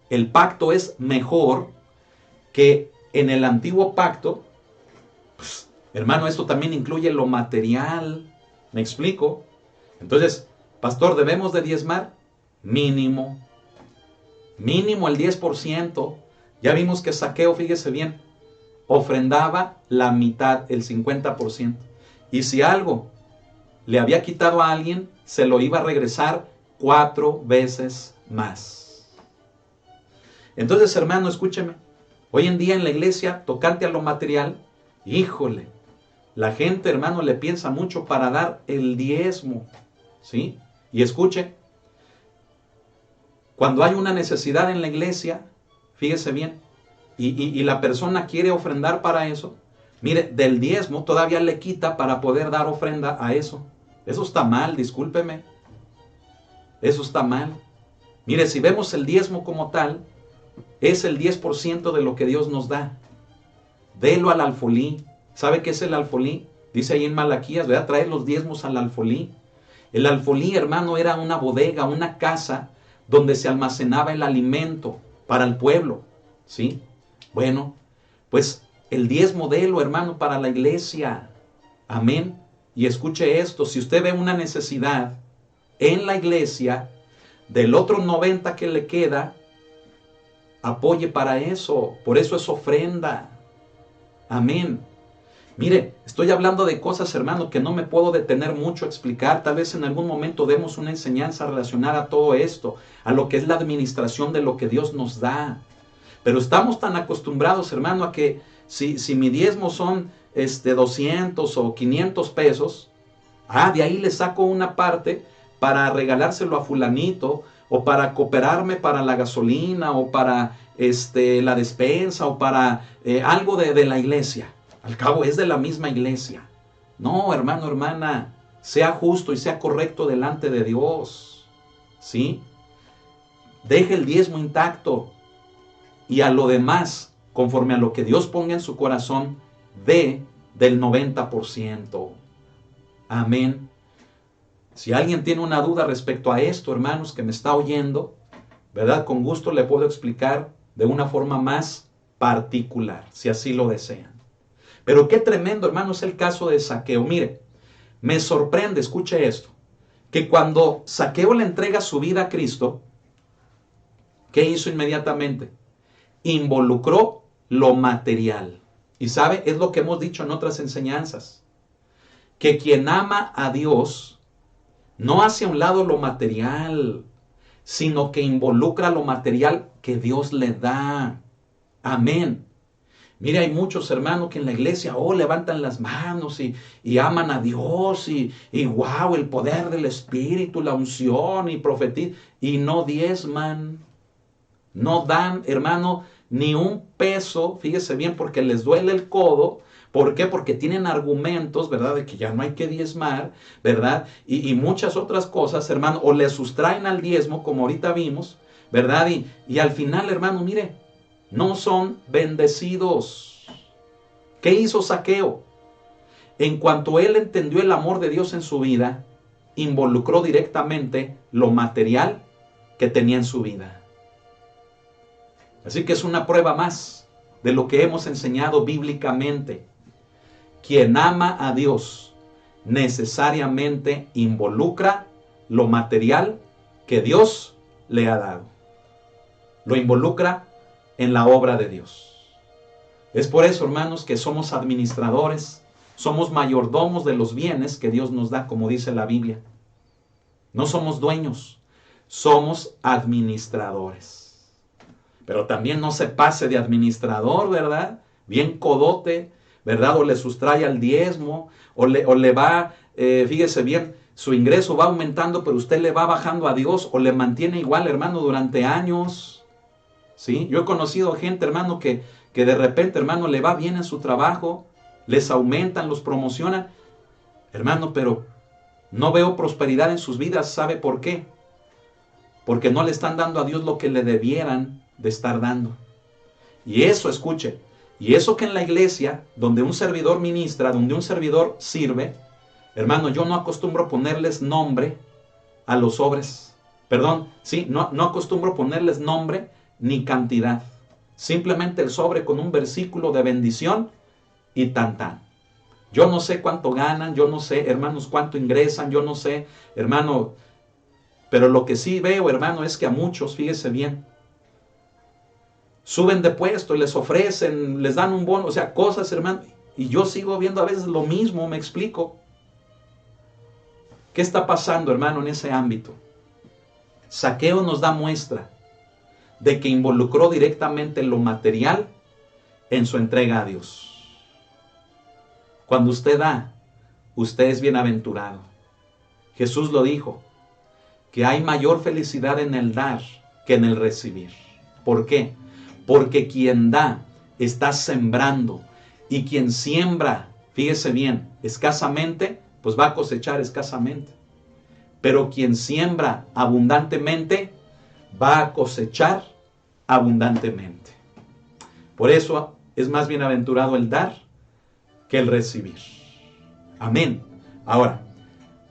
el pacto es mejor que en el antiguo pacto, pues, hermano, esto también incluye lo material. ¿Me explico? Entonces, pastor, ¿debemos de diezmar? Mínimo. Mínimo el 10%. Ya vimos que Zaqueo, fíjese bien, ofrendaba la mitad, el 50%. Y si algo le había quitado a alguien, se lo iba a regresar 4 veces más. Entonces, hermano, escúcheme. Hoy en día en la iglesia, tocante a lo material, híjole, la gente, hermano, le piensa mucho para dar el diezmo, ¿sí? Y escuche, cuando hay una necesidad en la iglesia, fíjese bien, y la persona quiere ofrendar para eso, mire, del diezmo todavía le quita para poder dar ofrenda a eso. Eso está mal, discúlpeme. Eso está mal. Mire, si vemos el diezmo como tal, es el 10% de lo que Dios nos da. Delo al alfolí. ¿Sabe qué es el alfolí? Dice ahí en Malaquías, ¿verdad? Traer los diezmos al alfolí. El alfolí, hermano, era una bodega, una casa donde se almacenaba el alimento para el pueblo, ¿sí? Bueno, pues el diezmo délo, hermano, para la iglesia. Amén. Y escuche esto, si usted ve una necesidad en la iglesia, del otro 90 que le queda, apoye para eso. Por eso es ofrenda. Amén. Mire, estoy hablando de cosas, hermano, que no me puedo detener mucho a explicar. Tal vez en algún momento demos una enseñanza relacionada a todo esto, a lo que es la administración de lo que Dios nos da. Pero estamos tan acostumbrados, hermano, a que si mi diezmo son 200 o 500 pesos, de ahí le saco una parte para regalárselo a fulanito, o para cooperarme para la gasolina, o para la despensa, o para algo de la iglesia. Al cabo es de la misma iglesia. No, hermano, hermana, sea justo y sea correcto delante de Dios. ¿Sí? Deje el diezmo intacto. Y a lo demás, conforme a lo que Dios ponga en su corazón, dé del 90%. Amén. Si alguien tiene una duda respecto a esto, hermanos, que me está oyendo, ¿verdad? Con gusto le puedo explicar de una forma más particular, si así lo desean. Pero qué tremendo, hermano, es el caso de Zaqueo. Mire, me sorprende, escuche esto, que cuando Zaqueo le entrega su vida a Cristo, ¿qué hizo inmediatamente? Involucró lo material. Y sabe, es lo que hemos dicho en otras enseñanzas, que quien ama a Dios no hace a un lado lo material, sino que involucra lo material que Dios le da. Amén. Mire, hay muchos hermanos que en la iglesia, levantan las manos y aman a Dios y wow, el poder del Espíritu, la unción y profetizan, y no diezman, no dan, hermano, ni un peso, fíjese bien, porque les duele el codo. ¿Por qué? Porque tienen argumentos, ¿verdad? De que ya no hay que diezmar, ¿verdad? Y muchas otras cosas, hermano, o le sustraen al diezmo, como ahorita vimos, ¿verdad? Y al final, hermano, mire, no son bendecidos. ¿Qué hizo Zaqueo? En cuanto él entendió el amor de Dios en su vida, involucró directamente lo material que tenía en su vida. Así que es una prueba más de lo que hemos enseñado bíblicamente. Quien ama a Dios necesariamente involucra lo material que Dios le ha dado. Lo involucra en la obra de Dios. Es por eso, hermanos, que somos administradores, somos mayordomos de los bienes que Dios nos da, como dice la Biblia. No somos dueños, somos administradores. Pero también no se pase de administrador, ¿verdad? Bien codote, ¿verdad? O le sustrae al diezmo, o le va, fíjese bien, su ingreso va aumentando, pero usted le va bajando a Dios, o le mantiene igual, hermano, durante años. ¿Sí? Yo he conocido gente, hermano, que de repente, hermano, le va bien en su trabajo, les aumentan, los promocionan. Hermano, pero no veo prosperidad en sus vidas. ¿Sabe por qué? Porque no le están dando a Dios lo que le debieran de estar dando. Y eso, escuche, y eso que en la iglesia, donde un servidor ministra, donde un servidor sirve, hermano, yo no acostumbro ponerles nombre a los sobres. Perdón, sí, no acostumbro ponerles nombre ni cantidad. Simplemente el sobre con un versículo de bendición y tan tan. Yo no sé cuánto ganan, yo no sé, hermanos, cuánto ingresan, yo no sé, hermano, pero lo que sí veo, hermano, es que a muchos, fíjese bien, suben de puesto y les ofrecen, les dan un bono, o sea, cosas, hermano, y yo sigo viendo a veces lo mismo, me explico. ¿Qué está pasando, hermano, en ese ámbito? Zaqueo nos da muestra de que involucró directamente lo material en su entrega a Dios. Cuando usted da, usted es bienaventurado. Jesús lo dijo, que hay mayor felicidad en el dar que en el recibir. ¿Por qué? Porque quien da está sembrando, y quien siembra, fíjese bien, escasamente, pues va a cosechar escasamente. Pero quien siembra abundantemente, va a cosechar abundantemente. Por eso es más bienaventurado el dar que el recibir. Amén. Ahora,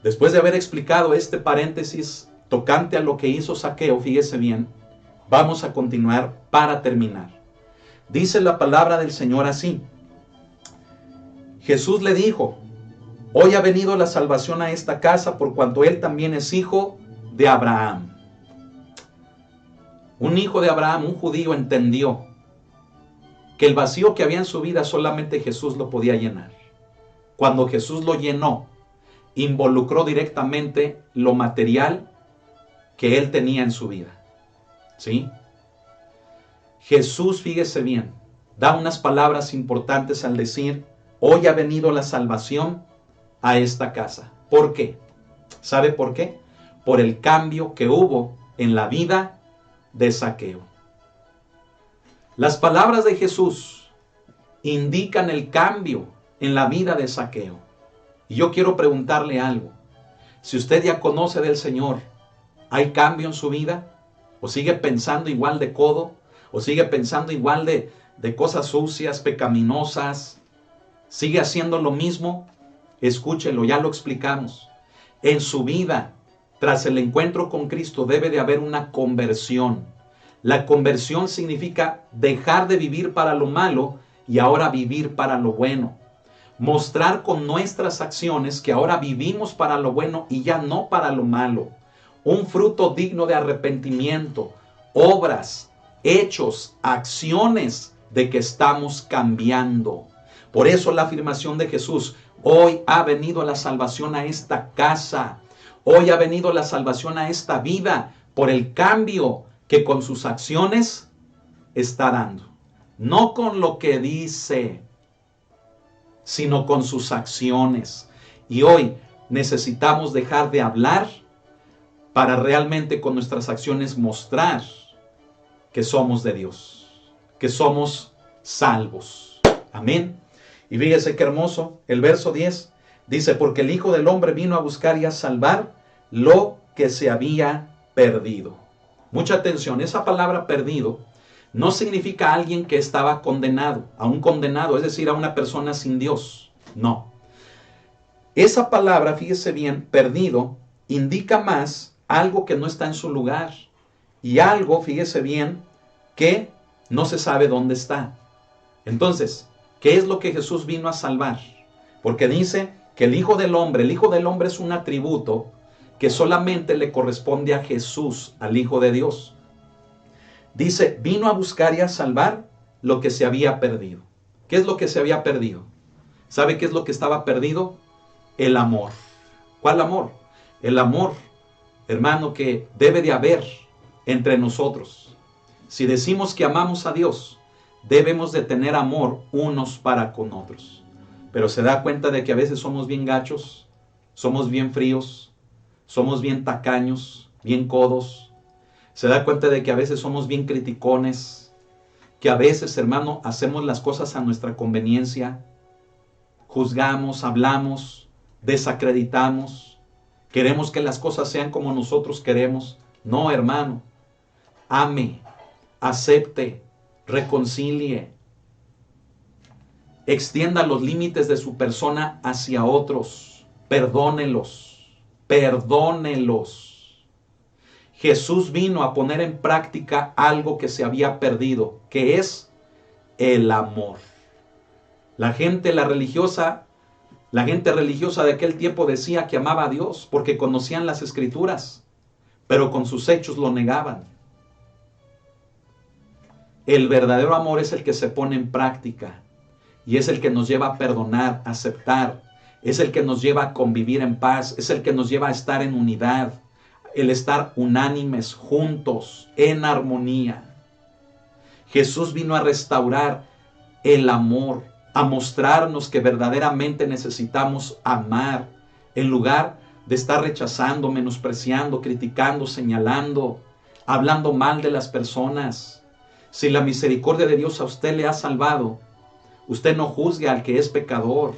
después de haber explicado este paréntesis tocante a lo que hizo Zaqueo, fíjese bien, vamos a continuar para terminar. Dice la palabra del Señor así: Jesús le dijo: hoy ha venido la salvación a esta casa, por cuanto él también es hijo de Abraham. Un hijo de Abraham, un judío, entendió que el vacío que había en su vida solamente Jesús lo podía llenar. Cuando Jesús lo llenó, involucró directamente lo material que él tenía en su vida. ¿Sí? Jesús, fíjese bien, da unas palabras importantes al decir: hoy ha venido la salvación a esta casa. ¿Por qué? ¿Sabe por qué? Por el cambio que hubo en la vida de Zaqueo. Las palabras de Jesús indican el cambio en la vida de Zaqueo. Y yo quiero preguntarle algo. Si usted ya conoce del Señor, ¿hay cambio en su vida? ¿O sigue pensando igual de codo? ¿O sigue pensando igual de cosas sucias, pecaminosas? ¿Sigue haciendo lo mismo? Escúchelo, ya lo explicamos. En su vida, tras el encuentro con Cristo, debe de haber una conversión. La conversión significa dejar de vivir para lo malo y ahora vivir para lo bueno. Mostrar con nuestras acciones que ahora vivimos para lo bueno y ya no para lo malo. Un fruto digno de arrepentimiento, obras, hechos, acciones de que estamos cambiando. Por eso la afirmación de Jesús: hoy ha venido la salvación a esta casa. Hoy ha venido la salvación a esta vida por el cambio que con sus acciones está dando. No con lo que dice, sino con sus acciones. Y hoy necesitamos dejar de hablar para realmente con nuestras acciones mostrar que somos de Dios, que somos salvos. Amén. Y fíjese qué hermoso, el verso 10 dice: porque el Hijo del Hombre vino a buscar y a salvar lo que se había perdido. Mucha atención, esa palabra perdido no significa a alguien que estaba condenado, a un condenado, es decir, a una persona sin Dios. No. Esa palabra, fíjese bien, perdido, indica más algo que no está en su lugar y algo, fíjese bien, que no se sabe dónde está. Entonces, ¿qué es lo que Jesús vino a salvar? Porque dice que el Hijo del Hombre es un atributo que solamente le corresponde a Jesús, al Hijo de Dios. Dice, vino a buscar y a salvar lo que se había perdido. ¿Qué es lo que se había perdido? ¿Sabe qué es lo que estaba perdido? El amor. ¿Cuál amor? El amor, hermano, que debe de haber entre nosotros. Si decimos que amamos a Dios, debemos de tener amor unos para con otros. Pero se da cuenta de que a veces somos bien gachos, somos bien fríos, somos bien tacaños, bien codos. Se da cuenta de que a veces somos bien criticones, que a veces, hermano, hacemos las cosas a nuestra conveniencia, juzgamos, hablamos, desacreditamos, queremos que las cosas sean como nosotros queremos. No, hermano, ame, acepte, reconcilie, extienda los límites de su persona hacia otros, perdónelos, perdónelos. Jesús vino a poner en práctica algo que se había perdido, que es el amor. La gente religiosa de aquel tiempo decía que amaba a Dios porque conocían las Escrituras, pero con sus hechos lo negaban. El verdadero amor es el que se pone en práctica y es el que nos lleva a perdonar, a aceptar, es el que nos lleva a convivir en paz, es el que nos lleva a estar en unidad, el estar unánimes, juntos, en armonía. Jesús vino a restaurar el amor, a mostrarnos que verdaderamente necesitamos amar, en lugar de estar rechazando, menospreciando, criticando, señalando, hablando mal de las personas. Si la misericordia de Dios a usted le ha salvado, usted no juzgue al que es pecador,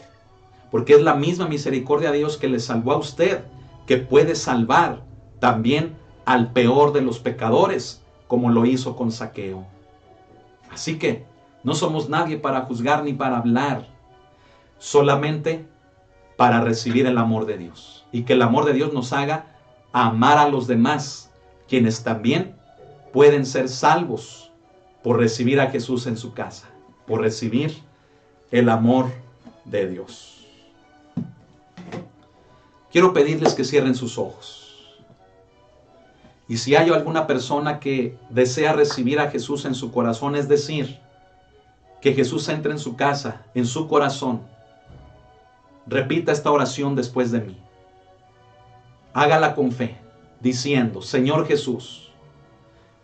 porque es la misma misericordia de Dios que le salvó a usted, que puede salvar también al peor de los pecadores, como lo hizo con Zaqueo. Así que no somos nadie para juzgar ni para hablar, solamente para recibir el amor de Dios. Y que el amor de Dios nos haga amar a los demás, quienes también pueden ser salvos por recibir a Jesús en su casa, por recibir el amor de Dios. Quiero pedirles que cierren sus ojos. Y si hay alguna persona que desea recibir a Jesús en su corazón, es decir, que Jesús entre en su casa, en su corazón, repita esta oración después de mí. Hágala con fe, diciendo, Señor Jesús,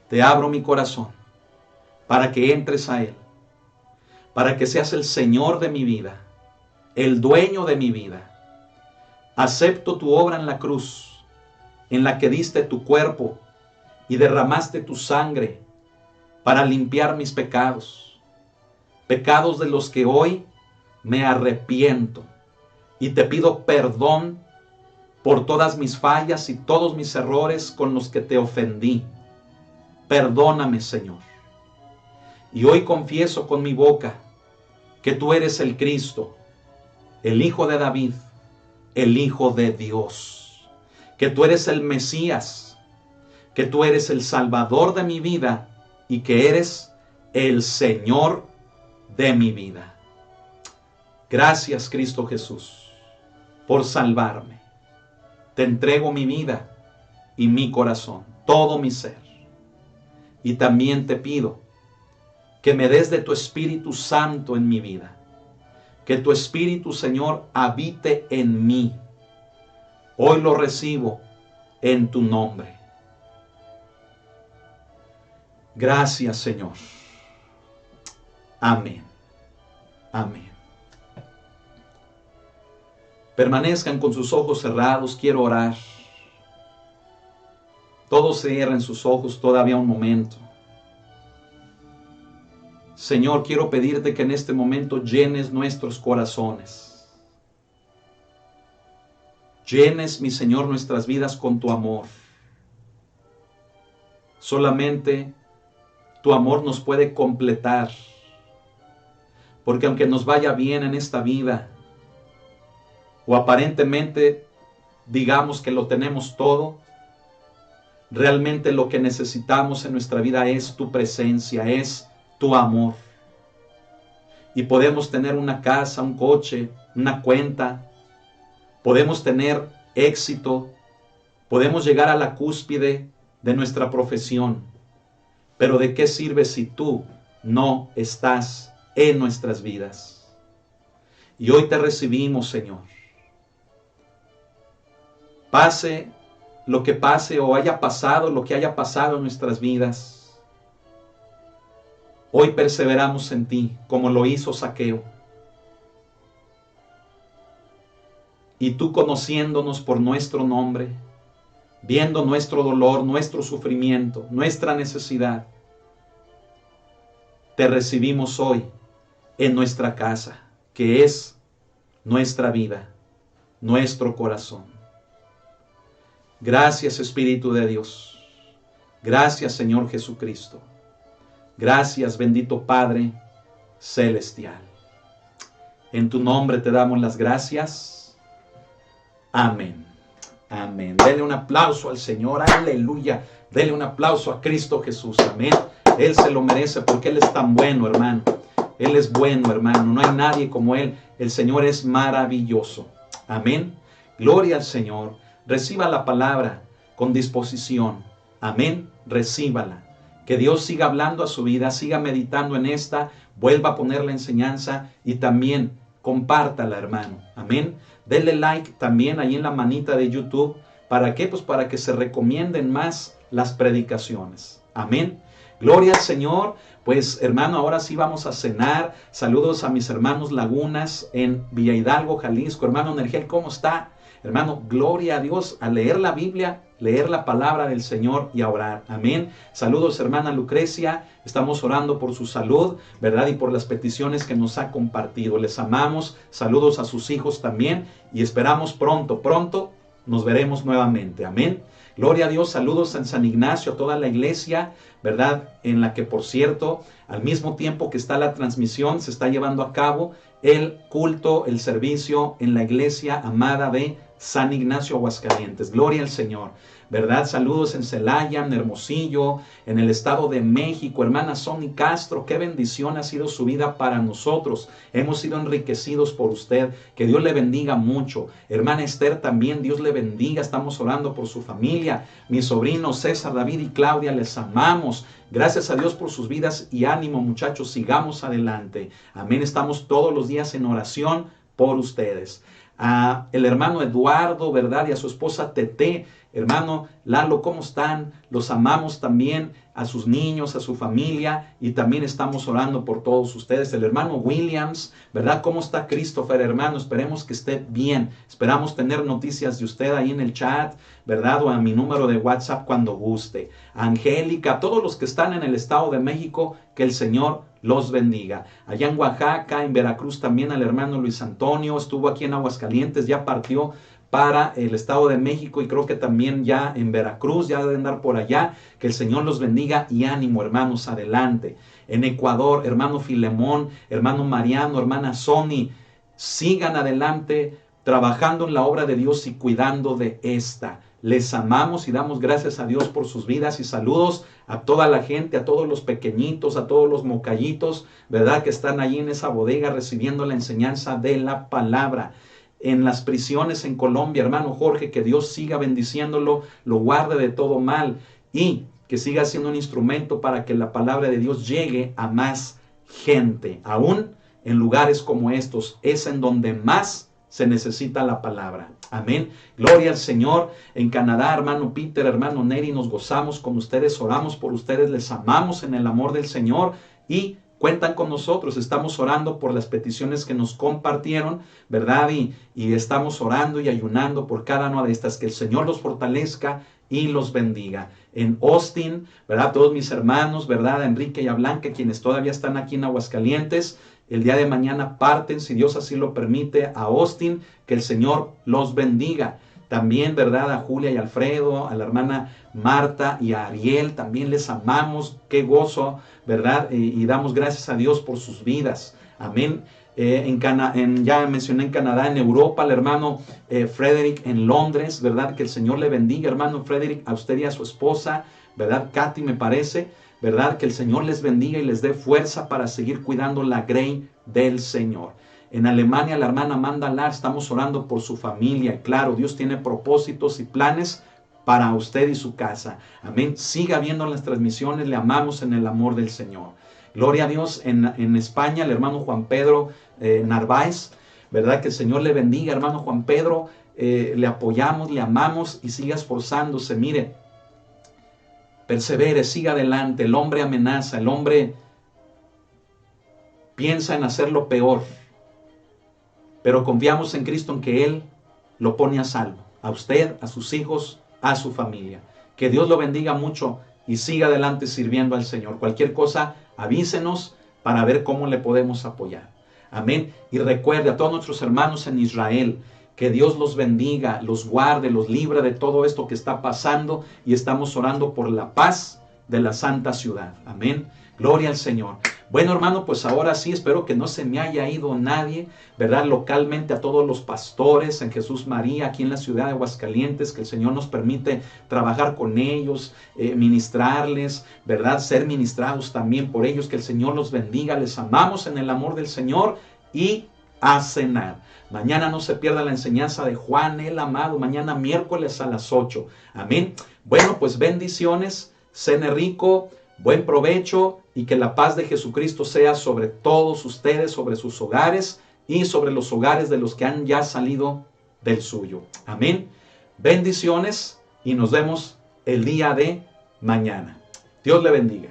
te abro mi corazón para que entres a Él, para que seas el Señor de mi vida, el dueño de mi vida. Acepto tu obra en la cruz, en la que diste tu cuerpo y derramaste tu sangre para limpiar mis pecados, pecados de los que hoy me arrepiento y te pido perdón por todas mis fallas y todos mis errores con los que te ofendí. Perdóname, Señor. Y hoy confieso con mi boca que tú eres el Cristo, el Hijo de David, el Hijo de Dios, que tú eres el Mesías, que tú eres el Salvador de mi vida y que eres el Señor de mi vida. Gracias, Cristo Jesús, por salvarme. Te entrego mi vida y mi corazón, todo mi ser. Y también te pido que me des de tu Espíritu Santo en mi vida. Que tu Espíritu, Señor, habite en mí. Hoy lo recibo en tu nombre. Gracias, Señor. Amén. Amén. Permanezcan con sus ojos cerrados. Quiero orar. Todos cierren sus ojos todavía un momento. Señor, quiero pedirte que en este momento llenes nuestros corazones. Llenes, mi Señor, nuestras vidas con tu amor. Solamente tu amor nos puede completar. Porque aunque nos vaya bien en esta vida, o aparentemente digamos que lo tenemos todo, realmente lo que necesitamos en nuestra vida es tu presencia, es tu amor. y podemos tener una casa, un coche, una cuenta, podemos tener éxito, podemos llegar a la cúspide de nuestra profesión, pero ¿de qué sirve si tú no estás en nuestras vidas? Y hoy te recibimos, Señor. Pase lo que pase o haya pasado lo que haya pasado en nuestras vidas, hoy perseveramos en ti, como lo hizo Zaqueo. Y tú, conociéndonos por nuestro nombre, viendo nuestro dolor, nuestro sufrimiento, nuestra necesidad, te recibimos hoy en nuestra casa, que es nuestra vida, nuestro corazón. Gracias, Espíritu de Dios. Gracias, Señor Jesucristo. Gracias, bendito Padre Celestial. En tu nombre te damos las gracias. Amén. Amén. Dele un aplauso al Señor. Aleluya. Dele un aplauso a Cristo Jesús. Amén. Él se lo merece porque Él es tan bueno, hermano. Él es bueno, hermano. No hay nadie como Él. El Señor es maravilloso. Amén. Gloria al Señor. Reciba la palabra con disposición. Amén. Recíbala. Que Dios siga hablando a su vida, siga meditando en esta, vuelva a poner la enseñanza y también compártala, hermano. Amén. Denle like también ahí en la manita de YouTube. ¿Para qué? Pues para que se recomienden más las predicaciones. Amén. Gloria al Señor. Pues hermano, ahora sí vamos a cenar. Saludos a mis hermanos Lagunas en Villa Hidalgo, Jalisco. Hermano Nergel, ¿cómo está? Hermano, gloria a Dios, a leer la Biblia, leer la palabra del Señor y a orar. Amén. Saludos, hermana Lucrecia. Estamos orando por su salud, ¿verdad? Y por las peticiones que nos ha compartido. Les amamos. Saludos a sus hijos también. Y esperamos pronto nos veremos nuevamente. Amén. Gloria a Dios. Saludos en San Ignacio, a toda la iglesia, ¿verdad? En la que, por cierto, al mismo tiempo que está la transmisión, se está llevando a cabo el culto, el servicio en la iglesia amada de San Ignacio, Aguascalientes. Gloria al Señor, ¿verdad? Saludos en Celaya, en Hermosillo, en el Estado de México. Hermana Sony Castro, qué bendición ha sido su vida para nosotros. Hemos sido enriquecidos por usted. Que Dios le bendiga mucho. Hermana Esther también, Dios le bendiga. Estamos orando por su familia. Mis sobrinos César, David y Claudia, les amamos. Gracias a Dios por sus vidas y ánimo, muchachos. Sigamos adelante. Amén. Estamos todos los días en oración por ustedes. A el hermano Eduardo, ¿verdad? Y a su esposa Tete. Hermano Lalo, ¿cómo están? Los amamos también, a sus niños, a su familia, y también estamos orando por todos ustedes. El hermano Williams, ¿verdad? ¿Cómo está Christopher, hermano? Esperemos que esté bien. Esperamos tener noticias de usted ahí en el chat, ¿verdad? O a mi número de WhatsApp cuando guste. Angélica, todos los que están en el Estado de México, que el Señor los bendiga. Allá en Oaxaca, en Veracruz también al hermano Luis Antonio, estuvo aquí en Aguascalientes, ya partió para el Estado de México y creo que también ya en Veracruz, ya deben andar por allá. Que el Señor los bendiga y ánimo, hermanos, adelante. En Ecuador, hermano Filemón, hermano Mariano, hermana Sony, sigan adelante trabajando en la obra de Dios y cuidando de esta. Les amamos y damos gracias a Dios por sus vidas y saludos a toda la gente, a todos los pequeñitos, a todos los mocallitos, ¿verdad? Que están ahí en esa bodega recibiendo la enseñanza de la palabra. En las prisiones en Colombia, hermano Jorge, que Dios siga bendiciéndolo, lo guarde de todo mal y que siga siendo un instrumento para que la palabra de Dios llegue a más gente. Aún en lugares como estos, es en donde más se necesita la palabra. Amén. Gloria al Señor. En Canadá, hermano Peter, hermano Neri, nos gozamos con ustedes, oramos por ustedes, les amamos en el amor del Señor y cuentan con nosotros. Estamos orando por las peticiones que nos compartieron, ¿verdad? Y estamos orando y ayunando por cada una de estas. Que el Señor los fortalezca y los bendiga. En Austin, ¿verdad? Todos mis hermanos, ¿verdad? Enrique y a Blanca, quienes todavía están aquí en Aguascalientes, el día de mañana parten, si Dios así lo permite, a Austin. Que el Señor los bendiga. También, ¿verdad? A Julia y Alfredo, a la hermana Marta y a Ariel, también les amamos. Qué gozo, ¿verdad? Y damos gracias a Dios por sus vidas. Amén. Ya mencioné en Canadá, en Europa, el hermano Frederick en Londres, ¿verdad? Que el Señor le bendiga, hermano Frederick, a usted y a su esposa, ¿verdad? Katy, me parece, ¿verdad? Que el Señor les bendiga y les dé fuerza para seguir cuidando la grey del Señor. En Alemania, la hermana Amanda Lar, estamos orando por su familia. Y claro, Dios tiene propósitos y planes para usted y su casa. Amén. Siga viendo las transmisiones, le amamos en el amor del Señor. Gloria a Dios. En España, el hermano Juan Pedro Narváez, ¿verdad? Que el Señor le bendiga, hermano Juan Pedro. Le apoyamos, le amamos y siga esforzándose. Mire, persevere, siga adelante. El hombre amenaza, el hombre piensa en hacer lo peor, pero confiamos en Cristo, en que Él lo pone a salvo, a usted, a sus hijos, a su familia. Que Dios lo bendiga mucho y siga adelante sirviendo al Señor. Cualquier cosa, avísenos para ver cómo le podemos apoyar. Amén. Y recuerde a todos nuestros hermanos en Israel, que Dios los bendiga, los guarde, los libre de todo esto que está pasando, y estamos orando por la paz de la santa ciudad. Amén. Gloria al Señor. Bueno, hermano, pues ahora sí, espero que no se me haya ido nadie, ¿verdad? Localmente a todos los pastores en Jesús María, aquí en la ciudad de Aguascalientes, que el Señor nos permite trabajar con ellos, ministrarles, ¿verdad? Ser ministrados también por ellos, que el Señor los bendiga. Les amamos en el amor del Señor, y a cenar. Mañana no se pierda la enseñanza de Juan el Amado, mañana miércoles a las 8. Amén. Bueno, pues bendiciones, cene rico, buen provecho, y que la paz de Jesucristo sea sobre todos ustedes, sobre sus hogares y sobre los hogares de los que han ya salido del suyo. Amén. Bendiciones y nos vemos el día de mañana. Dios le bendiga.